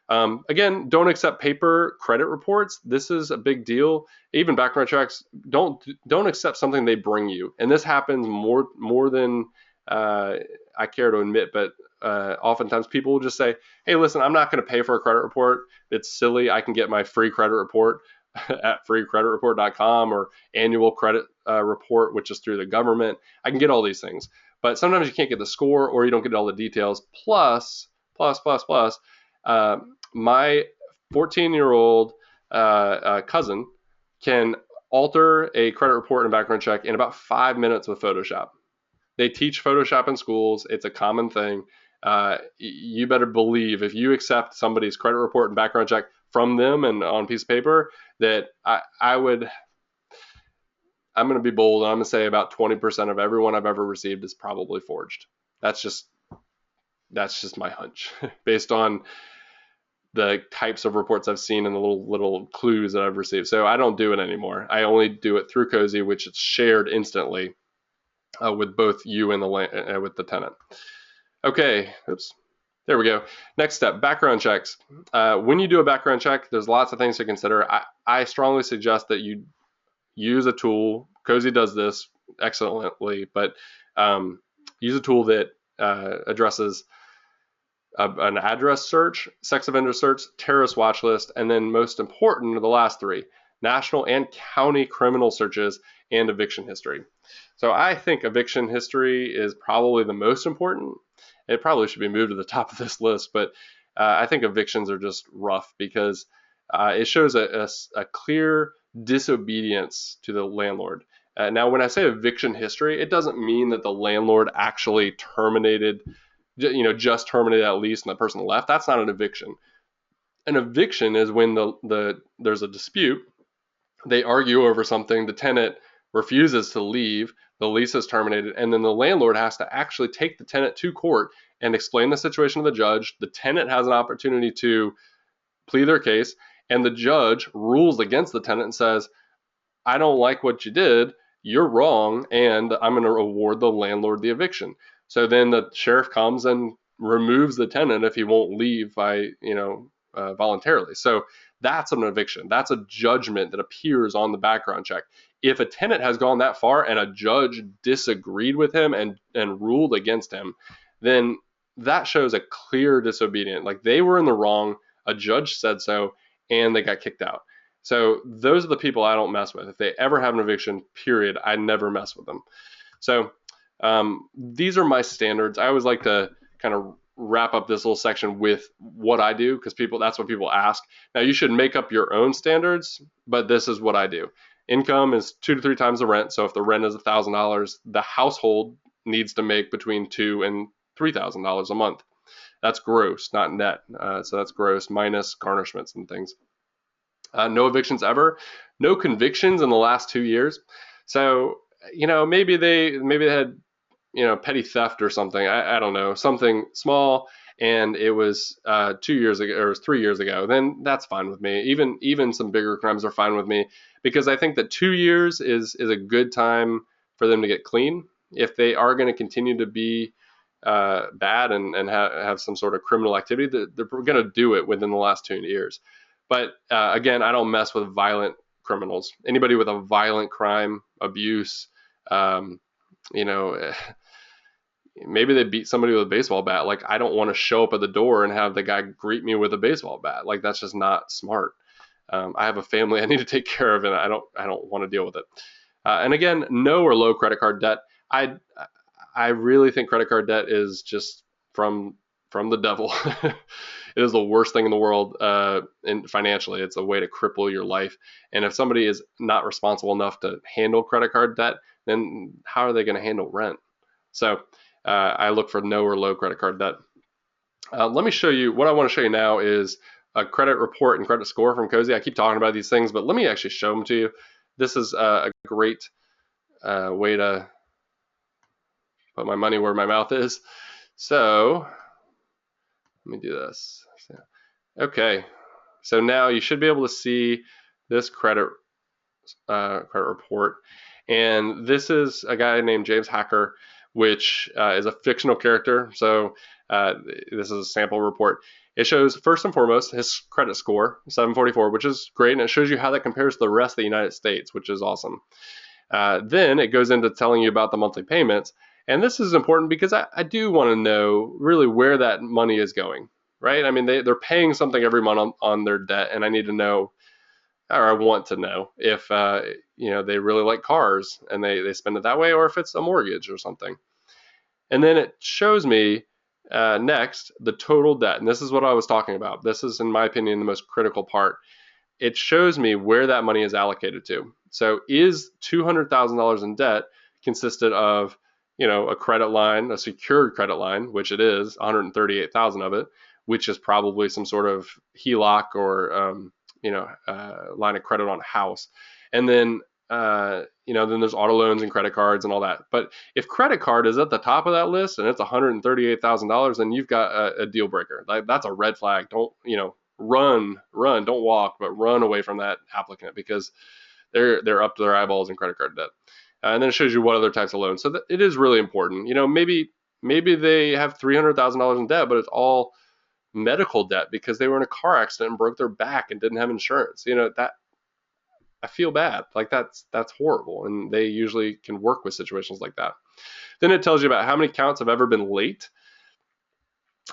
Again, don't accept paper credit reports. This is a big deal. Even background checks, don't accept something they bring you. And this happens more than I care to admit, but oftentimes people will just say, hey, listen, I'm not going to pay for a credit report. It's silly. I can get my free credit report at freecreditreport.com, or annual credit report, which is through the government. I can get all these things. But sometimes you can't get the score, or you don't get all the details. Plus, my 14-year-old cousin can alter a credit report and background check in about 5 minutes with Photoshop. They teach Photoshop in schools. It's a common thing. You better believe if you accept somebody's credit report and background check from them and on a piece of paper, that I'm going to be bold, and I'm going to say about 20% of everyone I've ever received is probably forged. That's just my hunch based on the types of reports I've seen and the little clues that I've received. So I don't do it anymore. I only do it through Cozy, which is shared instantly with both you and with the tenant. Okay, oops. There we go. Next step, background checks. When you do a background check, there's lots of things to consider. I strongly suggest that you use a tool. Cozy does this excellently, but use a tool that addresses an address search, sex offender search, terrorist watch list, and then most important, the last three, national and county criminal searches and eviction history. So I think eviction history is probably the most important. It probably should be moved to the top of this list, but I think evictions are just rough because it shows a clear disobedience to the landlord. Now, when I say eviction history, it doesn't mean that the landlord actually just terminated that lease and the person left. That's not an eviction. An eviction is when there's a dispute, they argue over something, the tenant refuses to leave, the lease is terminated, and then the landlord has to actually take the tenant to court and explain the situation to the judge. The tenant has an opportunity to plead their case, and the judge rules against the tenant and says, I don't like what you did, you're wrong, and I'm going to award the landlord the eviction. So then the sheriff comes and removes the tenant if he won't leave voluntarily. So that's an eviction. That's a judgment that appears on the background check. If a tenant has gone that far and a judge disagreed with him and ruled against him, then that shows a clear disobedience. Like they were in the wrong, a judge said so, and they got kicked out. So those are the people I don't mess with. If they ever have an eviction, period, I never mess with them. So these are my standards. I always like to kind of wrap up this little section with what I do, because that's what people ask. Now, you should make up your own standards, but this is what I do. Income is 2 to 3 times the rent. So if the rent is $1,000, the household needs to make between $2,000 and $3,000 a month. That's gross, not net. So that's gross minus garnishments and things. No evictions ever. No convictions in the last 2 years. So, maybe they had, petty theft or something. I don't know, something small, and it was 2 years ago or 3 years ago. Then that's fine with me. Even some bigger crimes are fine with me, because I think that 2 years is a good time for them to get clean. If they are going to continue to be bad and have some sort of criminal activity, they're going to do it within the last 2 years. But again, I don't mess with violent criminals. Anybody with a violent crime, abuse, maybe they beat somebody with a baseball bat. Like, I don't want to show up at the door and have the guy greet me with a baseball bat. Like, that's just not smart. I have a family I need to take care of, and I don't want to deal with it. And again, no or low credit card debt. I really think credit card debt is just from the devil. It is the worst thing in the world, and financially, it's a way to cripple your life. And if somebody is not responsible enough to handle credit card debt, then how are they going to handle rent? So I look for no or low credit card debt. Let me show you what I want to show you now is a credit report and credit score from Cozy. I keep talking about these things, but let me actually show them to you. This is a great way to put my money where my mouth is. So let me do this. Okay, so now you should be able to see this credit report, and this is a guy named James Hacker, which is a fictional character. So this is a sample report. It shows first and foremost his credit score, 744, which is great, and it shows you how that compares to the rest of the United States, which is awesome. Then it goes into telling you about the monthly payments. And this is important because I do want to know really where that money is going, right? I mean, they're paying something every month on their debt, and I need to know, or I want to know if they really like cars and they spend it that way, or if it's a mortgage or something. And then it shows me next the total debt. And this is what I was talking about. This is, in my opinion, the most critical part. It shows me where that money is allocated to. So is $200,000 in debt consisted of, a credit line, a secured credit line, which it is, 138,000 of it, which is probably some sort of HELOC or, line of credit on a house. And then, then there's auto loans and credit cards and all that. But if credit card is at the top of that list and it's $138,000, then you've got a deal breaker. Like, that's a red flag. Don't, run, don't walk, but run away from that applicant because they're up to their eyeballs in credit card debt. And then it shows you what other types of loans. So it is really important. Maybe they have $300,000 in debt, but it's all medical debt because they were in a car accident and broke their back and didn't have insurance. That I feel bad. Like that's horrible. And they usually can work with situations like that. Then it tells you about how many counts have ever been late.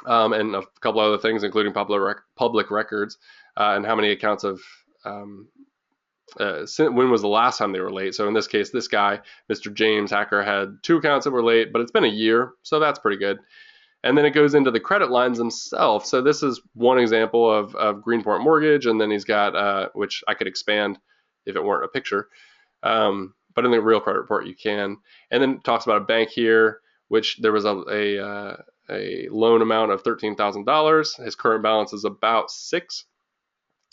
And a couple other things, including public records, and how many accounts of when was the last time they were late. So in this case, this guy, Mr. James Hacker, had 2 accounts that were late, but it's been a year, so that's pretty good. And then it goes into the credit lines themselves. So this is one example of Greenport Mortgage, and then he's got, which I could expand if it weren't a picture, but in the real credit report you can. And then it talks about a bank here, which there was a loan amount of $13,000. His current balance is about $6,000,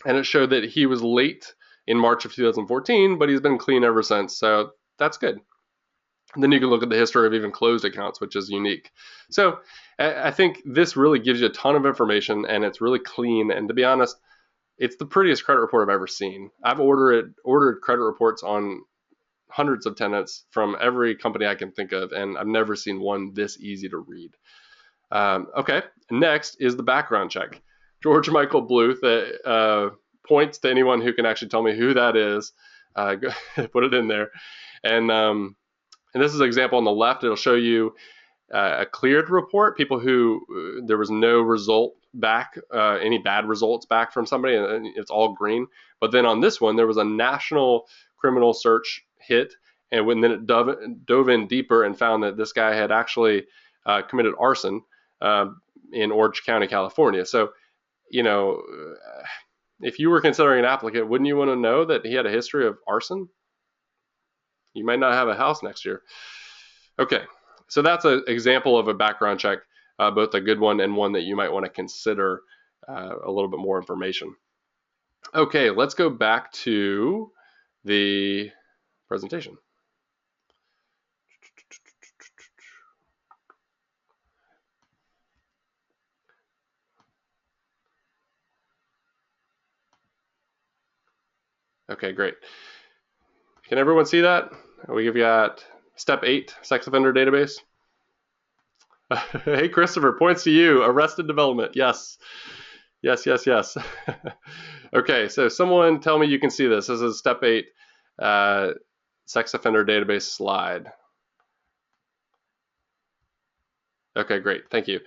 and it showed that he was late in March of 2014, but he's been clean ever since, so that's good. And then you can look at the history of even closed accounts, which is unique. So I think this really gives you a ton of information, and it's really clean. And to be honest, it's the prettiest credit report I've ever seen. I've ordered credit reports on hundreds of tenants from every company I can think of, and I've never seen one this easy to read. Okay, next is the background check. George Michael Bluth points to anyone who can actually tell me who that is. Put it in there. And this is an example on the left. It'll show you a cleared report, people who there was no result back, any bad results back from somebody, and it's all green. But then on this one, there was a national criminal search hit, and then it dove in deeper and found that this guy had actually committed arson in Orange County, California. So, if you were considering an applicant, wouldn't you want to know that he had a history of arson? You might not have a house next year. Okay, so that's an example of a background check, both a good one and one that you might want to consider a little bit more information. Okay, let's go back to the presentation. Okay, great. Can everyone see that? We've got step 8, sex offender database. Hey, Christopher, points to you. Arrested development. Yes. Okay, so someone tell me you can see this. This is step 8, sex offender database slide. Okay, great. Thank you.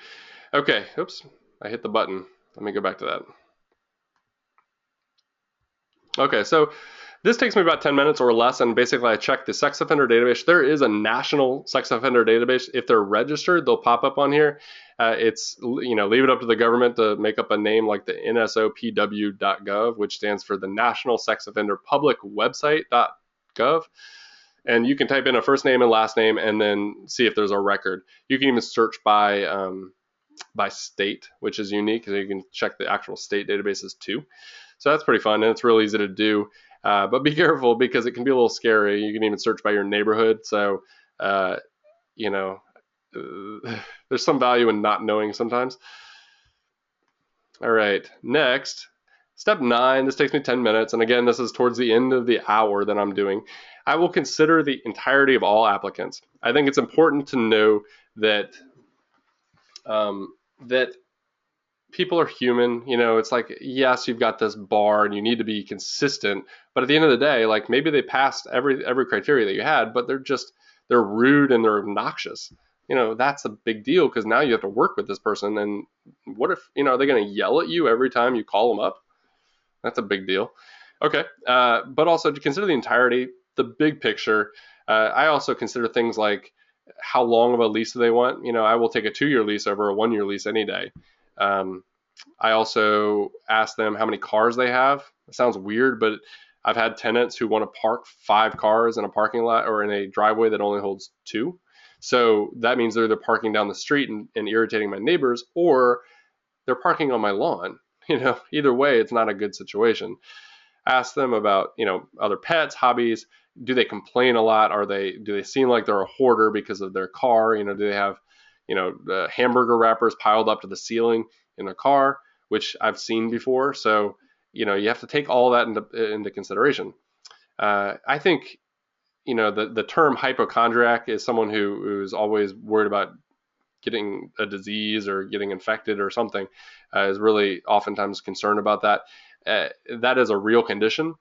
Okay, oops, I hit the button. Let me go back to that. Okay, so This takes me about 10 minutes or less, and basically I check the sex offender database. There is a national sex offender database. If they're registered, they'll pop up on here. Leave it up to the government to make up a name like the nsopw.gov, which stands for the National Sex Offender Public Website.gov. And you can type in a first name and last name and then see if there's a record. You can even search by state, which is unique, so you can check the actual state databases too. So that's pretty fun, and it's real easy to do. But be careful because it can be a little scary. You can even search by your neighborhood. So, you know, there's some value in not knowing sometimes. All right, next, step 9. This takes me 10 minutes. And again, this is towards the end of the hour that I'm doing. I will consider the entirety of all applicants. I think it's important to know that that people are human. It's like, yes, you've got this bar and you need to be consistent, but at the end of the day, like maybe they passed every criteria that you had, but they're rude and they're obnoxious. That's a big deal because now you have to work with this person. And what if, are they going to yell at you every time you call them up? That's a big deal. Okay. But also to consider the entirety, the big picture. I also consider things like how long of a lease do they want? I will take a 2-year lease over a 1-year lease any day. I also ask them how many cars they have. It sounds weird, but I've had tenants who want to park 5 cars in a parking lot or in a driveway that only holds 2. So that means they're either parking down the street and irritating my neighbors, or they're parking on my lawn. Either way, it's not a good situation. Ask them about, other pets, hobbies. Do they complain a lot? Do they seem like they're a hoarder because of their car? Do they have, the hamburger wrappers piled up to the ceiling in their car, which I've seen before. So, you have to take all that into consideration. I think, the term hypochondriac is someone who's always worried about getting a disease or getting infected or something, is really oftentimes concerned about that. That is a real condition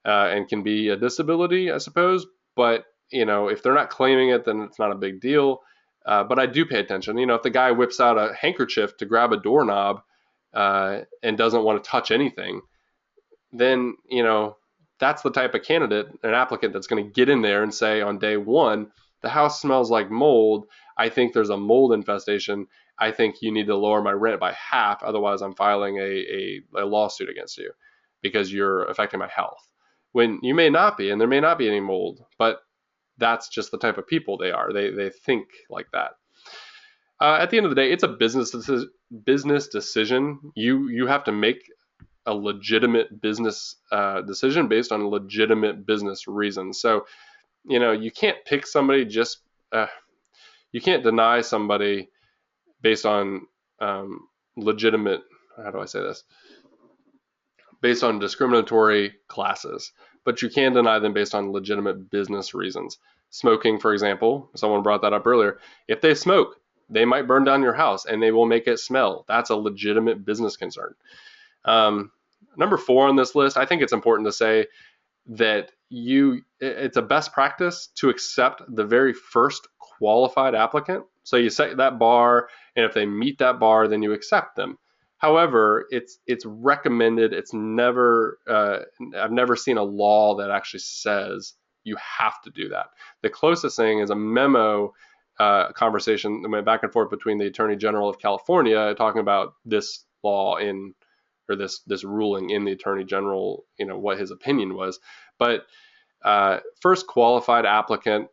and can be a disability, I suppose. But, if they're not claiming it, then it's not a big deal. But I do pay attention. If the guy whips out a handkerchief to grab a doorknob and doesn't want to touch anything, then, that's the type of candidate, an applicant that's going to get in there and say on day 1, the house smells like mold. I think there's a mold infestation. I think you need to lower my rent by half. Otherwise, I'm filing a lawsuit against you because you're affecting my health. When you may not be, and there may not be any mold, but that's just the type of people they are. They think like that. At the end of the day, it's a business decision. You have to make a legitimate business decision based on legitimate business reasons. So, you can't pick somebody you can't deny somebody based on legitimate, how do I say this? Based on discriminatory classes, but you can deny them based on legitimate business reasons. Smoking, for example, someone brought that up earlier. If they smoke, they might burn down your house and they will make it smell. That's a legitimate business concern. Number 4 on this list, I think it's important to say that it's a best practice to accept the very first qualified applicant. So you set that bar, and if they meet that bar, then you accept them. However, it's recommended. It's never, I've never seen a law that actually says you have to do that. The closest thing is a memo conversation that went back and forth between the Attorney General of California talking about this law or this ruling in the Attorney General, what his opinion was. But first qualified applicant,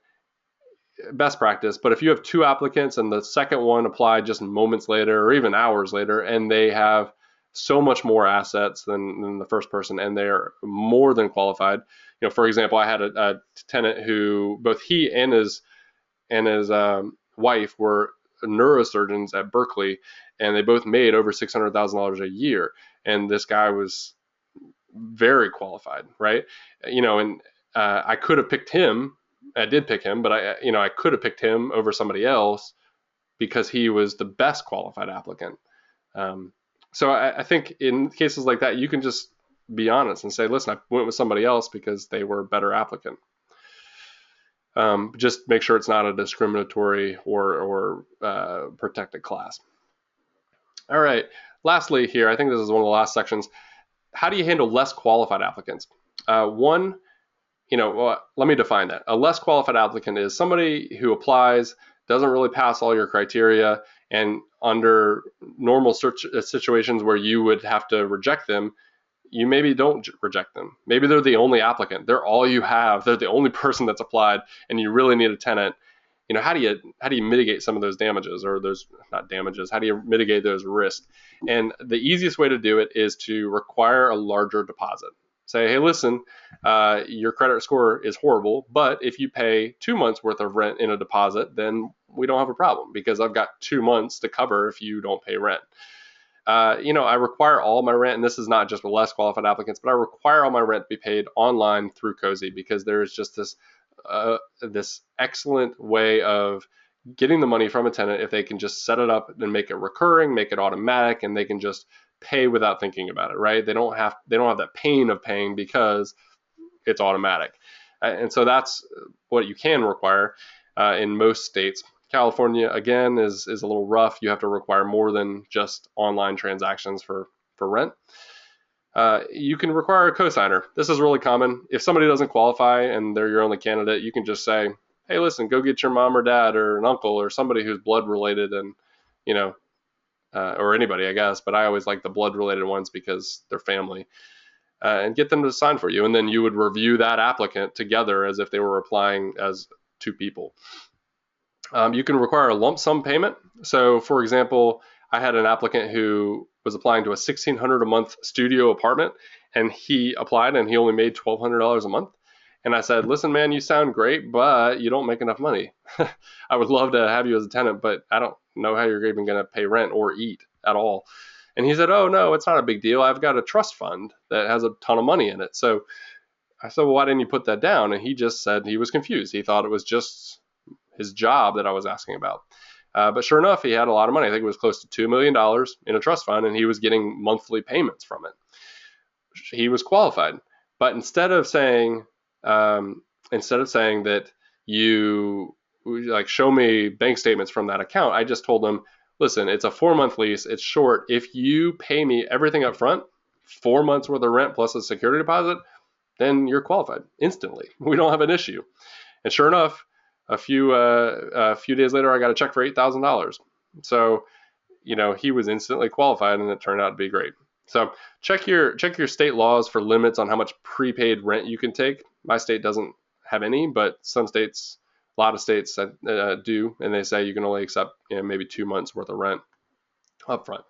best practice. But if you have 2 applicants and the second one applied just moments later or even hours later, and they have so much more assets than the first person, and they're more than qualified. For example, I had a tenant who both he and his wife were neurosurgeons at Berkeley, and they both made over $600,000 a year. And this guy was very qualified, right? And I could have picked him. I did pick him, but I could have picked him over somebody else because he was the best qualified applicant. So I think in cases like that, you can just be honest and say, listen, I went with somebody else because they were a better applicant. Just make sure it's not a discriminatory or protected class. All right. Lastly here, I think this is one of the last sections. How do you handle less qualified applicants? One, let me define that. A less qualified applicant is somebody who applies, doesn't really pass all your criteria, and under normal situations where you would have to reject them, you maybe don't reject them. Maybe they're the only applicant. They're all you have. They're the only person that's applied, and you really need a tenant. How do you mitigate some of those damages, or those not damages? How do you mitigate those risks? And the easiest way to do it is to require a larger deposit. Say, hey, listen, your credit score is horrible, but if you pay 2 months worth of rent in a deposit, then we don't have a problem because I've got 2 months to cover if you don't pay rent. I require all my rent, and this is not just with less qualified applicants, but I require all my rent to be paid online through Cozy because there is just this excellent way of getting the money from a tenant if they can just set it up and make it recurring, make it automatic, and they can just pay without thinking about it, right? They don't have that pain of paying because it's automatic. And so that's what you can require in most states. California, again, is a little rough. You have to require more than just online transactions for rent. You can require a cosigner. This is really common. If somebody doesn't qualify and they're your only candidate, you can just say, hey, listen, go get your mom or dad or an uncle or somebody who's blood related and, or anybody, I guess. But I always like the blood related ones because they're family. And get them to sign for you. And then you would review that applicant together as if they were applying as two people. You can require a lump sum payment. So, for example, I had an applicant who was applying to a $1,600 a month studio apartment, and he applied and he only made $1,200 a month. And I said, listen, man, you sound great, but you don't make enough money. I would love to have you as a tenant, but I don't know how you're even going to pay rent or eat at all. And he said, oh, no, it's not a big deal. I've got a trust fund that has a ton of money in it. So I said, well, why didn't you put that down? And he just said he was confused. He thought it was just his job that I was asking about. But sure enough, he had a lot of money. I think it was close to $2 million in a trust fund, and he was getting monthly payments from it. He was qualified. But instead of saying that you like show me bank statements from that account, I just told him, listen, it's a 4-month lease. It's short. If you pay me everything up front, 4 months worth of rent plus a security deposit, then you're qualified instantly. We don't have an issue. And sure enough, a few days later, I got a check for $8,000. So, he was instantly qualified, and it turned out to be great. So check your state laws for limits on how much prepaid rent you can take. My state doesn't have any, but some states, a lot of states do, and they say you can only accept maybe 2 months worth of rent up front.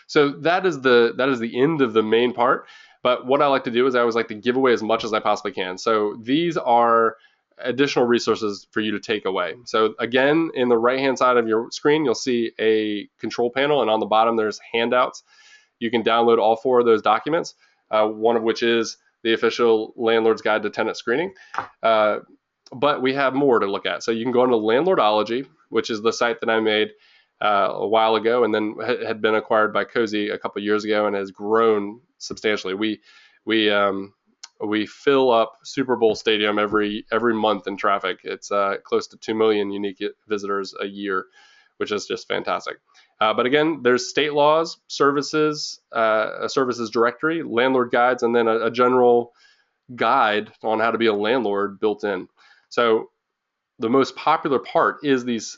So that is the end of the main part. But what I like to do is I always like to give away as much as I possibly can. So these are additional resources for you to take away. So again, in the right-hand side of your screen, you'll see a control panel, and on the bottom there's handouts. You can download all 4 of those documents, one of which is the official Landlord's Guide to Tenant Screening. But we have more to look at. So you can go into Landlordology, which is the site that I made a while ago, and then had been acquired by Cozy a couple years ago and has grown substantially. We fill up Super Bowl Stadium every month in traffic. It's close to 2 million unique visitors a year, which is just fantastic. But again, there's state laws, services, a services directory, landlord guides, and then a general guide on how to be a landlord built in. So the most popular part is these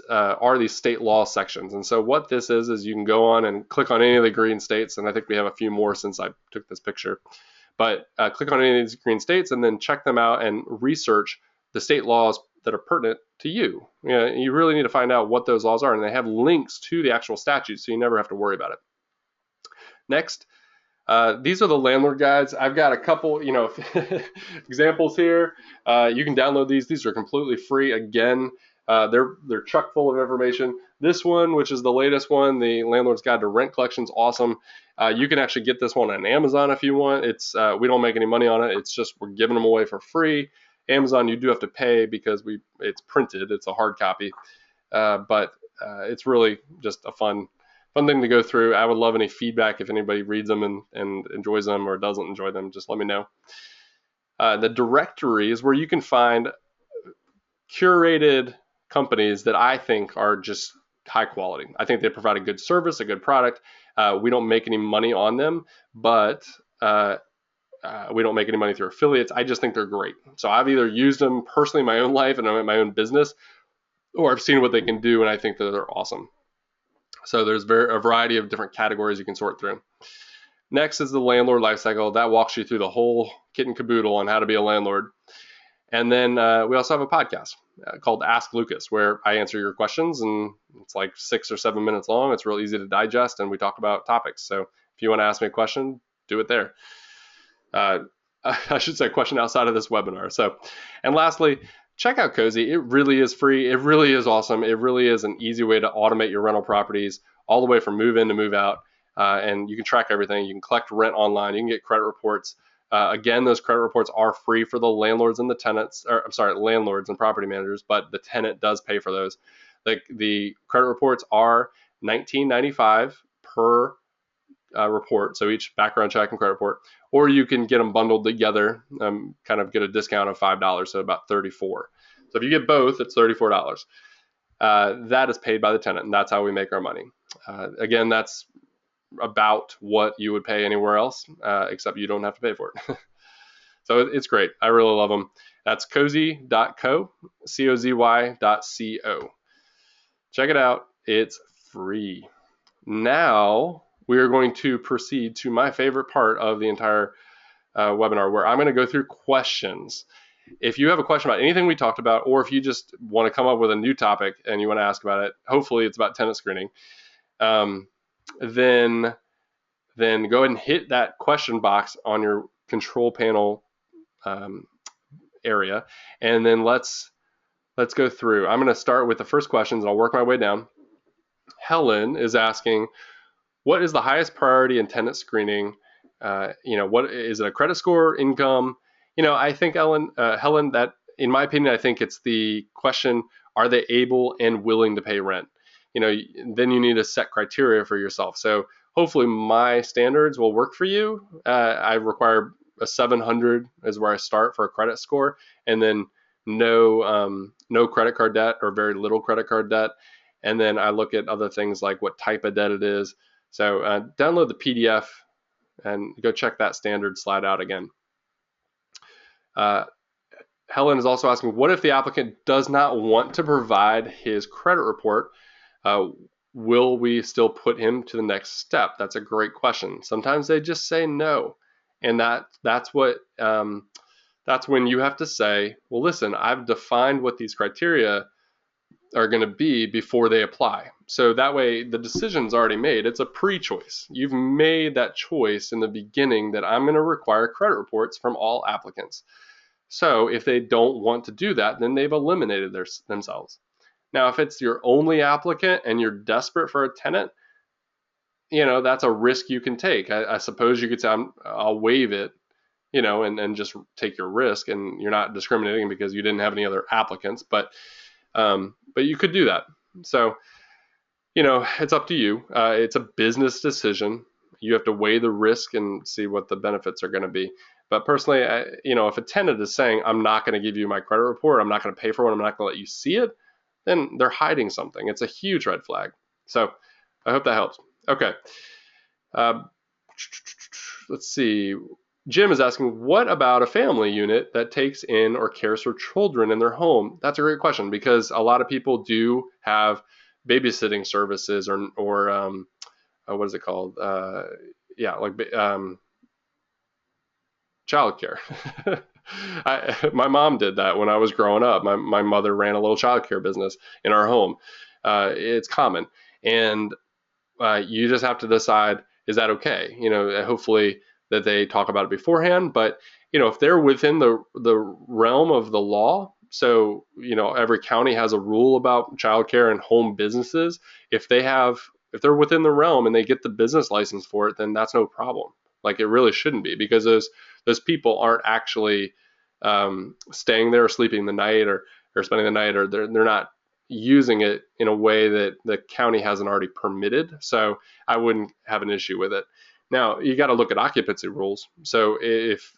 state law sections. And so what this is you can go on and click on any of the green states, and I think we have a few more since I took this picture. But click on any of these green states and then check them out and research the state laws that are pertinent to you. You really need to find out what those laws are, and they have links to the actual statutes, so you never have to worry about it. Next, these are the landlord guides. I've got a couple, examples here. You can download these. These are completely free. Again, they're chock full of information. This one, which is the latest one, the Landlord's Guide to Rent Collection, is awesome. You can actually get this one on Amazon if you want. It's we don't make any money on it. It's just we're giving them away for free. Amazon, you do have to pay because it's printed. It's a hard copy, but it's really just a fun thing to go through. I would love any feedback if anybody reads them and enjoys them or doesn't enjoy them. Just let me know. The directory is where you can find curated companies that I think are just high quality. I think they provide a good service, a good product. We don't make any money on them, but We don't make any money through affiliates. I just think they're great. So I've either used them personally in my own life and I'm in my own business, or I've seen what they can do and I think that they're awesome. So there's a variety of different categories you can sort through. Next is the landlord lifecycle. That walks you through the whole kit and caboodle on how to be a landlord. And then we also have a podcast called Ask Lucas, where I answer your questions, and it's like 6 or 7 minutes long. It's real easy to digest, and we talk about topics. So if you want to ask me a question, do it there. I should say question outside of this webinar. So, and lastly, check out Cozy. It really is free. It really is awesome. It really is an easy way to automate your rental properties all the way from move in to move out. And you can track everything. You can collect rent online. You can get credit reports. Again, those credit reports are free for the landlords and the tenants, or I'm sorry, landlords and property managers, but the tenant does pay for those. The credit reports are $19.95 per report, so each background check and credit report, or you can get them bundled together, kind of get a discount of $5, so about $34. So if you get both, it's $34. That is paid by the tenant, and that's how we make our money. Again, that's about what you would pay anywhere else, except you don't have to pay for it. So it's great. I really love them. That's cozy.co, cozy.co. Check it out. It's free. Now we are going to proceed to my favorite part of the entire webinar, where I'm going to go through questions. If you have a question about anything we talked about, or if you just want to come up with a new topic and you want to ask about it, hopefully it's about tenant screening, then go ahead and hit that question box on your control panel area, and then let's go through. I'm going to start with the first questions and I'll work my way down. Helen is asking, what is the highest priority in tenant screening? What is it, a credit score, income? I think Helen, that in my opinion, I think it's the question, are they able and willing to pay rent? Then you need to set criteria for yourself. So hopefully my standards will work for you. I require a 700 is where I start for a credit score, and then no credit card debt or very little credit card debt. And then I look at other things like what type of debt it is. So download the PDF and go check that standard slide out again. Helen is also asking, what if the applicant does not want to provide his credit report? Will we still put him to the next step? That's a great question. Sometimes they just say no. And that's when you have to say, well, listen, I've defined what these criteria are going to be before they apply. So that way the decision's already made. It's a pre-choice. You've made that choice in the beginning that I'm going to require credit reports from all applicants. So if they don't want to do that, then they've eliminated themselves. Now, if it's your only applicant and you're desperate for a tenant, that's a risk you can take. I suppose you could say, I'll waive it, and just take your risk, and you're not discriminating because you didn't have any other applicants, but you could do that. So, it's up to you. It's a business decision. You have to weigh the risk and see what the benefits are going to be. But personally, if a tenant is saying, I'm not going to give you my credit report, I'm not going to pay for one, I'm not going to let you see it, then they're hiding something. It's a huge red flag. So I hope that helps. Okay. Let's see. Jim is asking, what about a family unit that takes in or cares for children in their home? That's a great question, because a lot of people do have babysitting services or what is it called? Childcare. My mom did that when I was growing up. My mother ran a little childcare business in our home. It's common, and you just have to decide, is that okay? Hopefully that they talk about it beforehand. But if they're within the realm of the law, so every county has a rule about childcare and home businesses. If they're within the realm and they get the business license for it, then that's no problem. Like, it really shouldn't be, because those people aren't actually staying there or sleeping the night or spending the night, or they're not using it in a way that the county hasn't already permitted. So I wouldn't have an issue with it. Now, you got to look at occupancy rules. So if,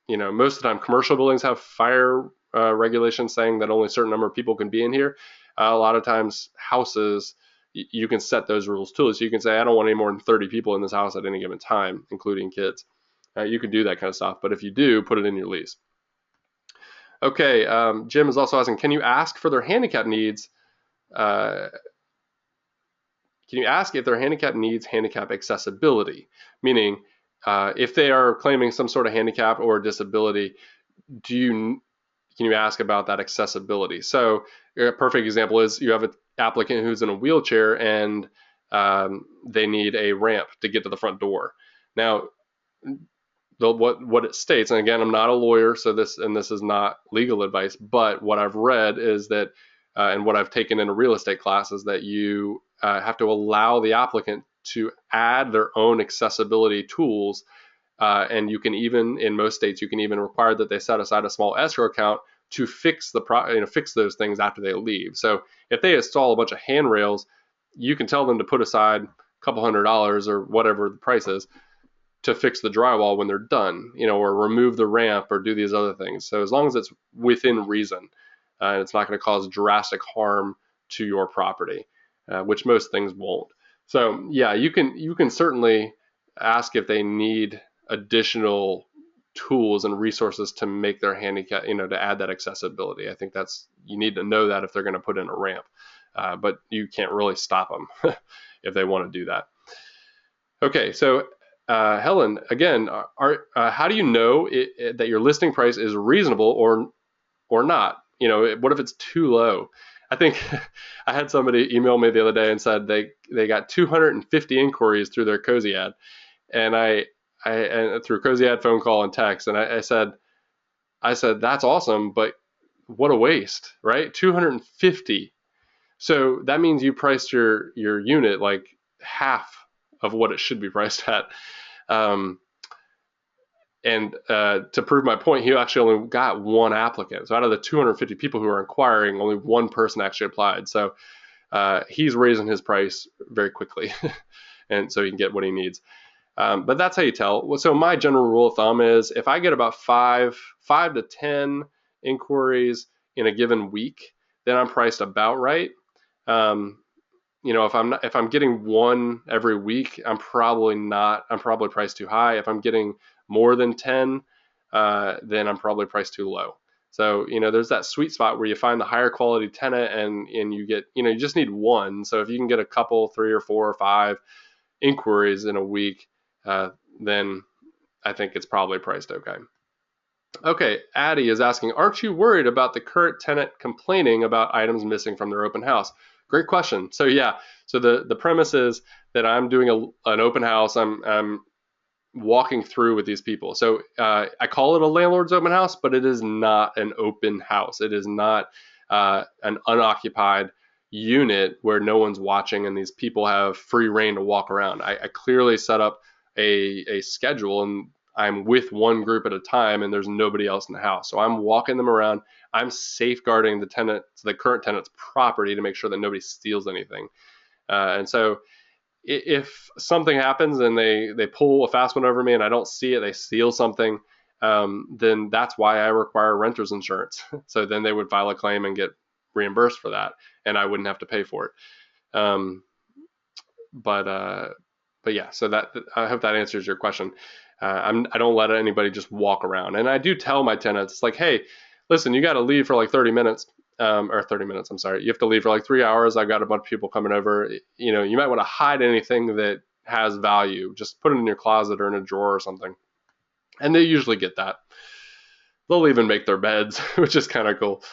most of the time commercial buildings have fire regulations saying that only a certain number of people can be in here. A lot of times houses, you can set those rules too. So you can say, I don't want any more than 30 people in this house at any given time, including kids. You can do that kind of stuff, but if you do, put it in your lease. Okay, Jim is also asking, can you ask for their handicap needs? Can you ask if their handicap needs handicap accessibility? Meaning, if they are claiming some sort of handicap or disability, can you ask about that accessibility? So a perfect example is you have an applicant who's in a wheelchair and they need a ramp to get to the front door. Now, what it states, and again, I'm not a lawyer, so this is not legal advice, but what I've read is that, and what I've taken in a real estate class is that you have to allow the applicant to add their own accessibility tools, and you can even, in most states, you can even require that they set aside a small escrow account to fix fix those things after they leave. So if they install a bunch of handrails, you can tell them to put aside a couple $100 or whatever the price is to fix the drywall when they're done, or remove the ramp or do these other things. So as long as it's within reason, and it's not going to cause drastic harm to your property, which most things won't. So yeah, you can certainly ask if they need additional tools and resources to make their handicap, to add that accessibility. I think you need to know that if they're going to put in a ramp, but you can't really stop them if they want to do that. Okay, so Helen, again, how do you know that your listing price is reasonable or not? What if it's too low? I think I had somebody email me the other day and said they got 250 inquiries through their Cozy ad, and and through Cozy ad phone call and text, and I said that's awesome, but what a waste, right? 250. So that means you priced your unit like half of what it should be priced at. And to prove my point, he actually only got one applicant. So out of the 250 people who are inquiring, only one person actually applied. So he's raising his price very quickly, and so he can get what he needs. But that's how you tell. So my general rule of thumb is if I get about five to 10 inquiries in a given week, then I'm priced about right. If I'm getting one every week, I'm probably priced too high. If I'm getting more than 10, then I'm probably priced too low. So, there's that sweet spot where you find the higher quality tenant and you get, you just need one. So if you can get a couple, 3 or 4 or 5 inquiries in a week, then I think it's probably priced okay. Okay, Addie is asking, aren't you worried about the current tenant complaining about items missing from their open house? Great question. So yeah, so the premise is that I'm doing an open house. I'm walking through with these people. So I call it a landlord's open house, but it is not an open house. It is not an unoccupied unit where no one's watching and these people have free reign to walk around. I clearly set up a schedule, and I'm with one group at a time, and there's nobody else in the house. So I'm walking them around. I'm safeguarding the current tenant's property to make sure that nobody steals anything. And so if something happens and they pull a fast one over me and I don't see it, they steal something, then that's why I require renter's insurance. So then they would file a claim and get reimbursed for that, and I wouldn't have to pay for it. But yeah, so that, I hope that answers your question. I don't let anybody just walk around, and I do tell my tenants, it's like, hey, listen, you got to leave for like 30 minutes. Or 30 minutes, I'm sorry. You have to leave for like 3 hours. I've got a bunch of people coming over. You might want to hide anything that has value. Just put it in your closet or in a drawer or something. And they usually get that. They'll even make their beds, which is kind of cool.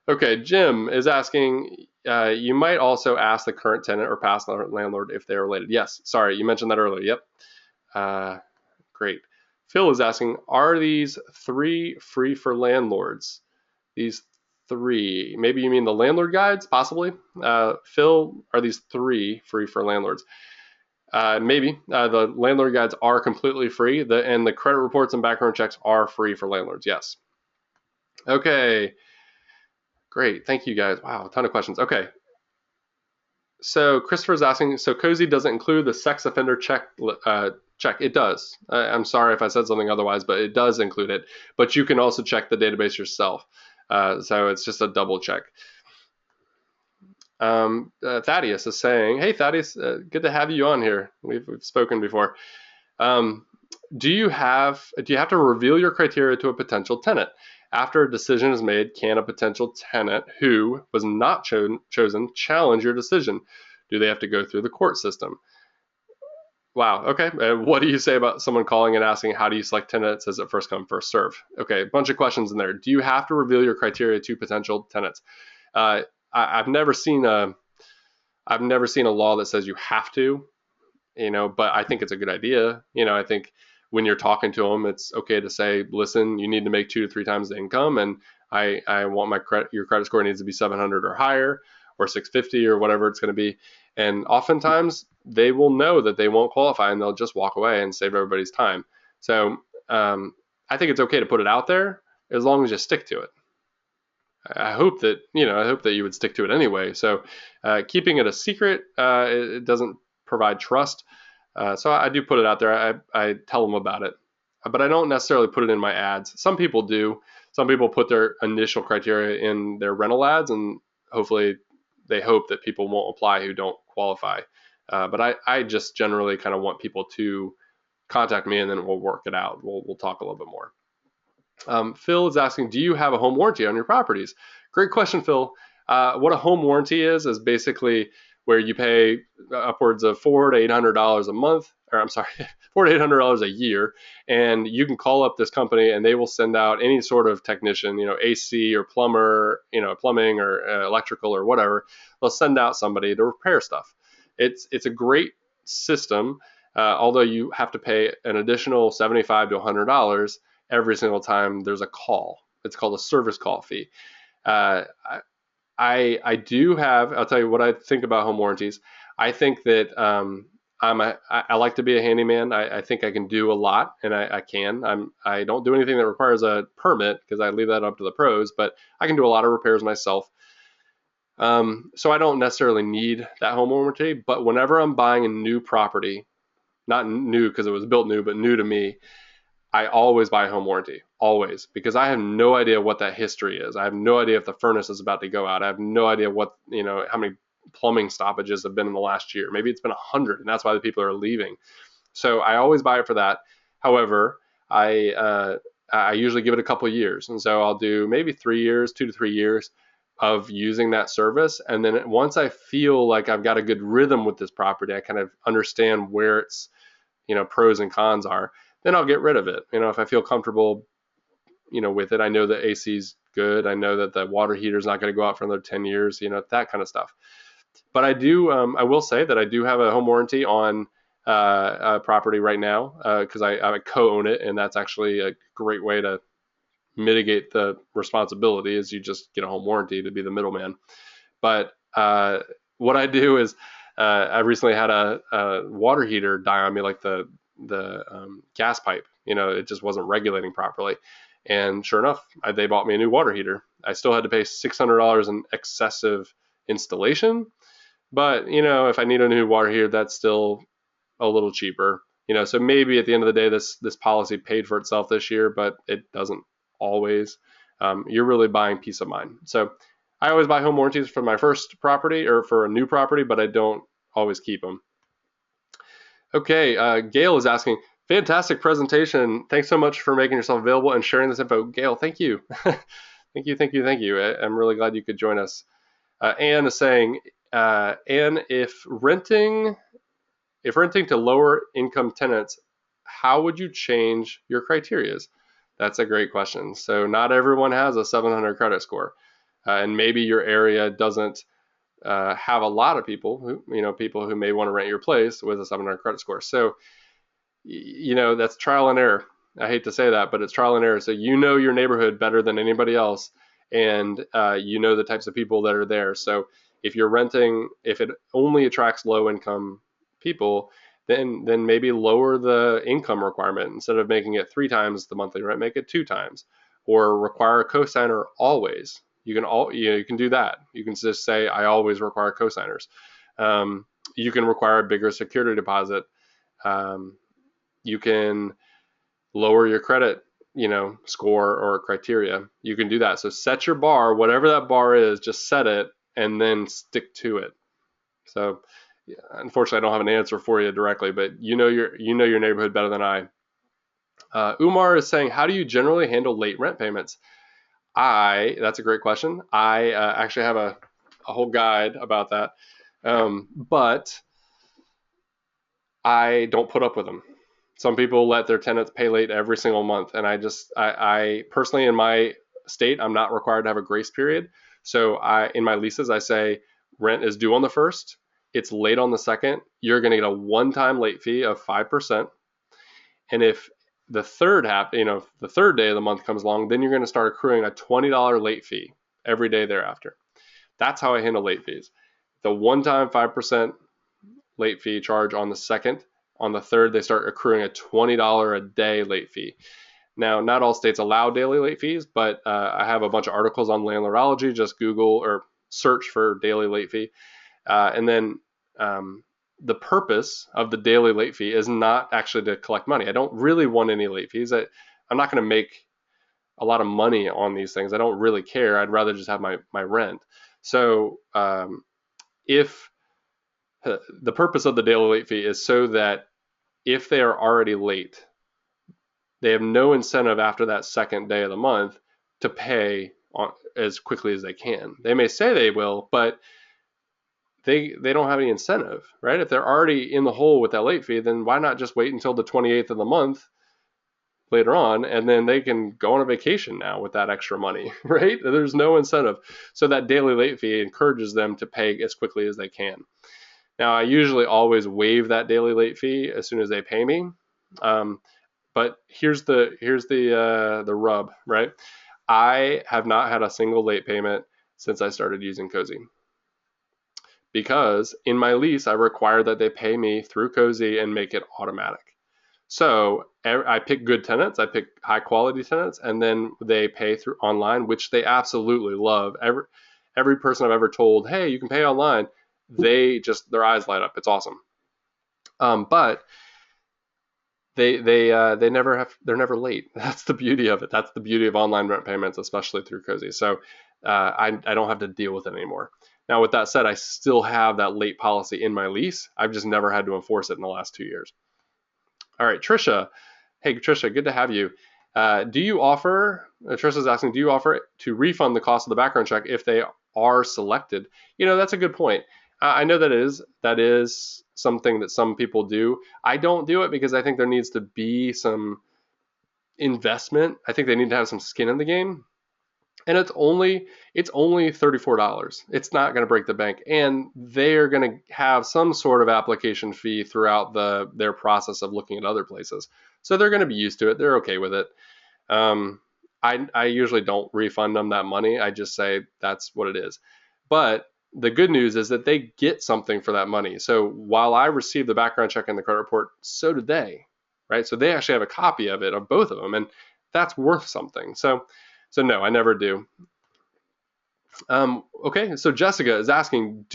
Okay, Jim is asking, you might also ask the current tenant or past landlord if they're related. Yes, sorry, you mentioned that earlier. Yep. Great. Phil is asking, are these 3 free for landlords? These 3, maybe you mean the landlord guides, possibly. Phil, are these 3 free for landlords? Maybe. The landlord guides are completely free, and the credit reports and background checks are free for landlords, yes. Okay, great, thank you guys. Wow, a ton of questions. Okay, so Christopher's asking, so Cozy doesn't include the sex offender check? It does. I'm sorry if I said something otherwise, but it does include it. But you can also check the database yourself. So it's just a double check. Thaddeus is saying, hey Thaddeus, good to have you on here. We've spoken before. Do you have to reveal your criteria to a potential tenant? After a decision is made, can a potential tenant who was not chosen challenge your decision? Do they have to go through the court system? Wow. Okay. What do you say about someone calling and asking, how do you select tenants? Is it first come, first serve? Okay. A bunch of questions in there. Do you have to reveal your criteria to potential tenants? Uh, I've never seen a law that says you have to, but I think it's a good idea. I think when you're talking to them, it's okay to say, listen, you need to make 2 to 3 times the income, and I want your credit score needs to be 700 or higher, or 650 or whatever it's going to be. And oftentimes they will know that they won't qualify, and they'll just walk away and save everybody's time. So I think it's okay to put it out there as long as you stick to it. I hope that you would stick to it anyway. So keeping it a secret, it doesn't provide trust. So I do put it out there. I tell them about it, but I don't necessarily put it in my ads. Some people do. Some people put their initial criteria in their rental ads, and hopefully they hope that people won't apply who don't qualify. But I just generally kind of want people to contact me, and then we'll work it out. We'll talk a little bit more. Phil is asking, do you have a home warranty on your properties? Great question, Phil. What a home warranty is basically where you pay upwards of $400 to $800 a month, or I'm sorry, $400 to $800 a year, and you can call up this company and they will send out any sort of technician, AC or plumber, plumbing or electrical or whatever. They'll send out somebody to repair stuff. It's a great system, although you have to pay an additional $75 to $100 every single time there's a call. It's called a service call fee. Uh, I do have. I'll tell you what I think about home warranties. I think that I like to be a handyman. I think I can do a lot, and I can. I don't do anything that requires a permit because I leave that up to the pros. But I can do a lot of repairs myself. So I don't necessarily need that home warranty. But whenever I'm buying a new property, not new because it was built new, but new to me, I always buy a home warranty, always, because I have no idea what that history is. I have no idea if the furnace is about to go out. I have no idea how many plumbing stoppages have been in the last year. Maybe it's been 100, and that's why the people are leaving. So I always buy it for that. However, I usually give it a couple of years, and so I'll do maybe 3 years, 2 to 3 years of using that service, and then once I feel like I've got a good rhythm with this property, I kind of understand where its pros and cons are, then I'll get rid of it. If I feel comfortable, with it, I know the AC's good. I know that the water heater is not going to go out for another 10 years, that kind of stuff. But I will say that I do have a home warranty on a property right now because I co-own it, and that's actually a great way to mitigate the responsibility is you just get a home warranty to be the middleman. But what I do is I recently had a water heater die on me, like the gas pipe. It just wasn't regulating properly. And sure enough, they bought me a new water heater. I still had to pay $600 in excessive installation, but if I need a new water heater, that's still a little cheaper. So maybe at the end of the day, this policy paid for itself this year, but it doesn't always. You're really buying peace of mind. So I always buy home warranties for my first property or for a new property, but I don't always keep them. Okay, Gail is asking, fantastic presentation. Thanks so much for making yourself available and sharing this info. Gail, thank you. Thank you. I'm really glad you could join us. Anne is saying, Anne, if renting to lower income tenants, how would you change your criterias? That's a great question. So not everyone has a 700 credit score, and maybe your area doesn't have a lot of people who may want to rent your place with a 700 credit score. So that's trial and error. I hate to say that, but it's trial and error. So your neighborhood better than anybody else, and the types of people that are there. So if you're renting, if it only attracts low income people, then maybe lower the income requirement. Instead of making it 3 times the monthly rent, make it 2 times, or require a cosigner always. You can do that. You can just say, I always require cosigners. You can require a bigger security deposit. You can lower your credit, score or criteria. You can do that. So set your bar, whatever that bar is, just set it and then stick to it. So unfortunately, I don't have an answer for you directly, but your neighborhood better than I. Umar is saying, how do you generally handle late rent payments? That's a great question. I actually have a whole guide about that. But I don't put up with them. Some people let their tenants pay late every single month, and I personally, in my state, I'm not required to have a grace period. So in my leases, I say rent is due on the first, it's late on the second, you're going to get a one-time late fee of 5%. And if the the third day of the month comes along, then you're going to start accruing a $20 late fee every day thereafter. That's how I handle late fees. The one-time 5% late fee charge on the second. On the third, they start accruing a $20 a day late fee. Now, not all states allow daily late fees, but I have a bunch of articles on landlordology. Just Google or search for daily late fee. And then the purpose of the daily late fee is not actually to collect money. I don't really want any late fees. I'm not going to make a lot of money on these things. I don't really care. I'd rather just have my rent. So if the purpose of the daily late fee is so that if they are already late, they have no incentive after that second day of the month to pay as quickly as they can. They may say they will, but they don't have any incentive, right? If they're already in the hole with that late fee, then why not just wait until the 28th of the month later on, and then they can go on a vacation now with that extra money, right? There's no incentive. So that daily late fee encourages them to pay as quickly as they can. Now, I usually always waive that daily late fee as soon as they pay me. But here's the rub, right? I have not had a single late payment since I started using Cozy, because in my lease I require that they pay me through Cozy and make it automatic. So I pick good tenants, I pick high quality tenants, and then they pay through online, which they absolutely love. Every person I've ever told, hey, you can pay online, their eyes light up. It's awesome. But they're never late. That's the beauty of it. That's the beauty of online rent payments, especially through Cozy. So I don't have to deal with it anymore. Now, with that said, I still have that late policy in my lease. I've just never had to enforce it in the last 2 years. All right, Trisha. Hey, Trisha, good to have you. Trisha's asking, do you offer to refund the cost of the background check if they are selected? That's a good point. I know that is something that some people do. I don't do it because I think there needs to be some investment. I think they need to have some skin in the game. And it's only $34. It's not going to break the bank, and they're going to have some sort of application fee throughout their process of looking at other places. So they're going to be used to it. They're okay with it. I usually don't refund them that money. I just say that's what it is. But the good news is that they get something for that money. So while I received the background check and the credit report, so did they, right? So they actually have a copy of it, of both of them, and that's worth something. So no, I never do. Okay, so Jessica is asking,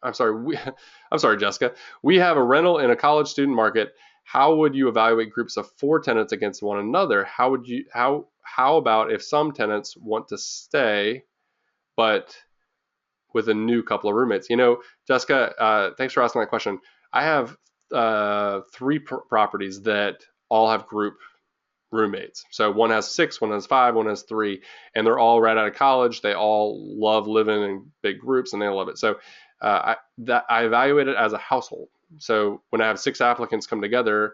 I'm sorry, Jessica. We have a rental in a college student market. How would you evaluate groups of 4 tenants against one another? How about if some tenants want to stay, but with a new couple of roommates? Jessica, thanks for asking that question. I have 3 properties that all have group roommates. So one has 6, one has 5, one has 3, and they're all right out of college. They all love living in big groups, and they love it. So I evaluate it as a household. So when I have 6 applicants come together,